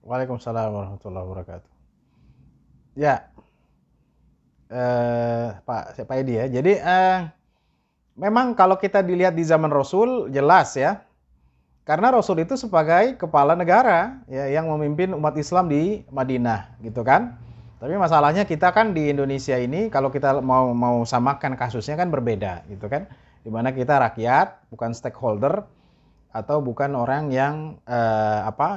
[SPEAKER 1] Waalaikumsalam warahmatullahi wabarakatuh. Ya, Pak Edi ya. Jadi memang kalau kita dilihat di zaman Rasul jelas ya. Karena Rasul itu sebagai kepala negara ya yang memimpin umat Islam di Madinah gitu kan. Tapi masalahnya kita kan di Indonesia ini kalau kita mau samakan kasusnya kan berbeda gitu kan. Dimana kita rakyat bukan stakeholder atau bukan orang yang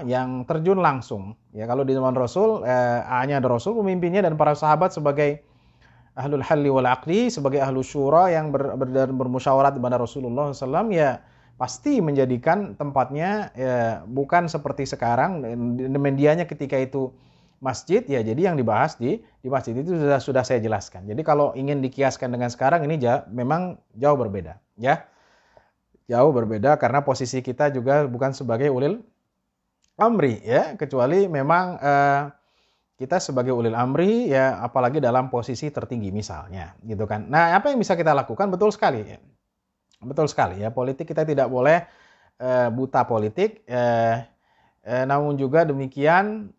[SPEAKER 1] yang terjun langsung. Ya kalau di zaman Rasul hanya ada Rasul pemimpinnya dan para sahabat sebagai ahlul halli wal aqdi, sebagai ahlu syura yang bermusyawarat kepada Rasulullah SAW ya pasti menjadikan tempatnya ya, bukan seperti sekarang medianya ketika itu masjid ya jadi yang dibahas di masjid itu sudah saya jelaskan. Jadi kalau ingin dikiaskan dengan sekarang ini memang jauh berbeda ya. Jauh berbeda karena posisi kita juga bukan sebagai ulil amri ya, kecuali memang kita sebagai ulil amri ya apalagi dalam posisi tertinggi misalnya gitu kan. Nah, apa yang bisa kita lakukan? Betul sekali ya. Betul sekali ya, politik kita tidak boleh buta politik namun juga demikian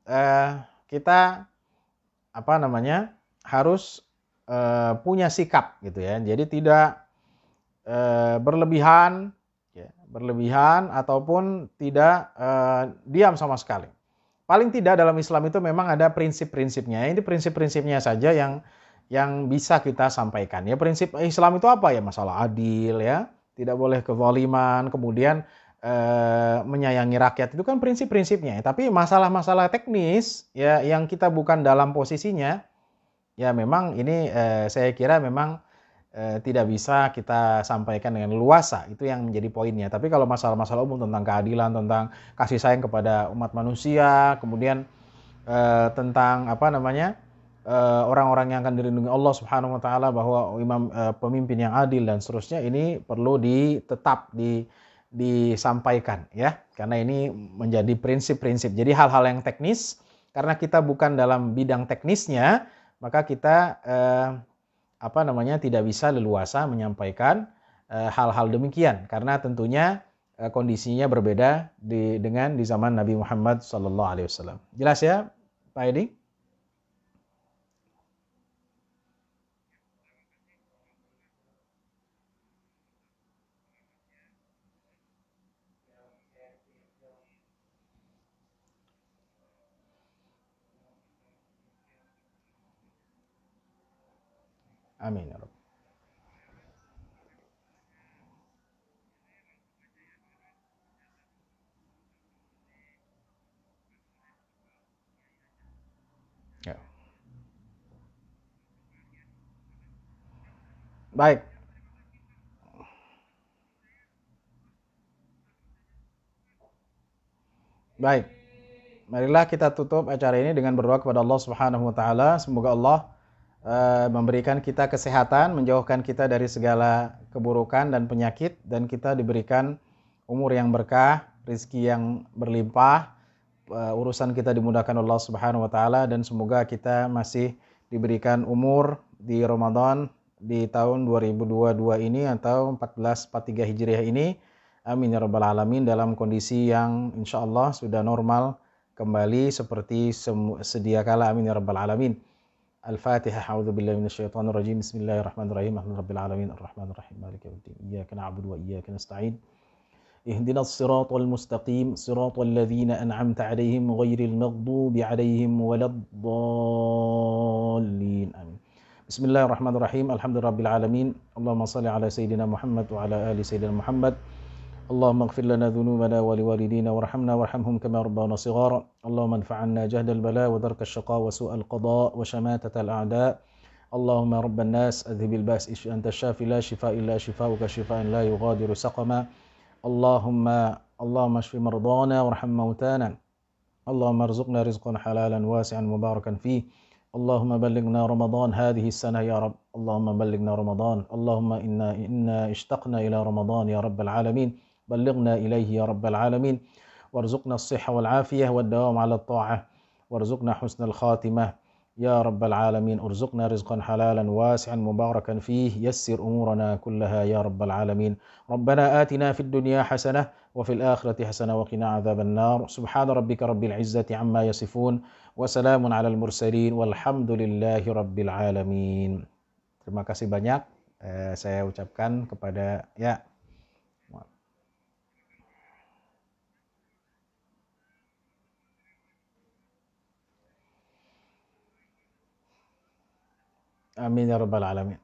[SPEAKER 1] kita harus punya sikap gitu ya. Jadi tidak berlebihan ataupun tidak diam sama sekali. Paling tidak dalam Islam itu memang ada prinsip-prinsipnya. Ini prinsip-prinsipnya saja yang bisa kita sampaikan. Ya prinsip Islam itu apa ya? Masalah adil ya, tidak boleh kezaliman, kemudian menyayangi rakyat itu kan prinsip-prinsipnya. Tapi masalah-masalah teknis ya yang kita bukan dalam posisinya, ya memang ini saya kira memang tidak bisa kita sampaikan dengan luasa, itu yang menjadi poinnya. Tapi kalau masalah-masalah umum tentang keadilan, tentang kasih sayang kepada umat manusia, kemudian tentang apa namanya orang-orang yang akan dilindungi Allah Subhanahu Wa Taala, bahwa pemimpin yang adil dan seterusnya, ini perlu disampaikan ya, karena ini menjadi prinsip-prinsip. Jadi hal-hal yang teknis, karena kita bukan dalam bidang teknisnya, maka kita tidak bisa leluasa menyampaikan hal-hal demikian, karena tentunya kondisinya berbeda dengan di zaman Nabi Muhammad SAW. Jelas ya, Pak Edi? Amin ya Rabb. Ya. Baik, baik. Marilah kita tutup acara ini dengan berdoa kepada Allah Subhanahu wa taala. Semoga Allah memberikan kita kesehatan, menjauhkan kita dari segala keburukan dan penyakit, dan kita diberikan umur yang berkah, rezeki yang berlimpah, urusan kita dimudahkan Allah Subhanahu wa taala, dan semoga kita masih diberikan umur di Ramadan di tahun 2022 ini atau 1443 Hijriah ini. Amin ya rabbal alamin, dalam kondisi yang insyaallah sudah normal kembali seperti sedia kala. Amin ya rabbal alamin. Al-Fatihah. A'udzu billahi minasyaitonir rajim. Bismillahirrahmanirrahim. Alhamdulillahirabbil alamin arrahmanirrahim maliki yaumiddin. Iyyaka na'budu wa iyyaka nasta'in. Ihdinas siratal mustaqim, siratal ladzina an'amta 'alaihim ghairil maghdubi 'alaihim waladdallin. Amin. Bismillahirrahmanirrahim. Alhamdulillahirabbil alamin. Allahumma shalli ala sayidina Muhammad wa ala ali sayidina Muhammad. اللهم اغفر لنا ذنوبنا ولوالدينا وارحمنا وارحمهم كما ربونا صغارا. اللهم انفعنا جهد البلاء ودرك الشقاء وسوء القضاء وشماتة الأعداء. اللهم رب الناس أذهب الباس أنت الشافي لا شفاء إلا شفاؤك شفاء لا يغادر سقما. اللهم اشف مرضانا وارحم موتانا. اللهم ارزقنا رزقا حلالا واسعا مباركا فيه. اللهم بلغنا رمضان هذه السنة يا رب. اللهم بلغنا رمضان. اللهم إنا اشتقنا إلى رمضان يا رب العالمين. بلغنا إليه يا رب العالمين. وارزقنا الصحة والعافية والدوام على الطاعة. وارزقنا حسن الخاتمة يا رب العالمين. ارزقنا رزقا حلالا واسعا مباركا فيه. يسر أمورنا كلها يا رب العالمين. ربنا آتنا في الدنيا حسنة وفي الآخرة حسنة وقنا عذاب النار. سبحان ربك رب العزة عما يصفون وسلام على المرسلين والحمد لله رب العالمين. Terima kasih banyak saya ucapkan kepada amin ya rabbal alamin.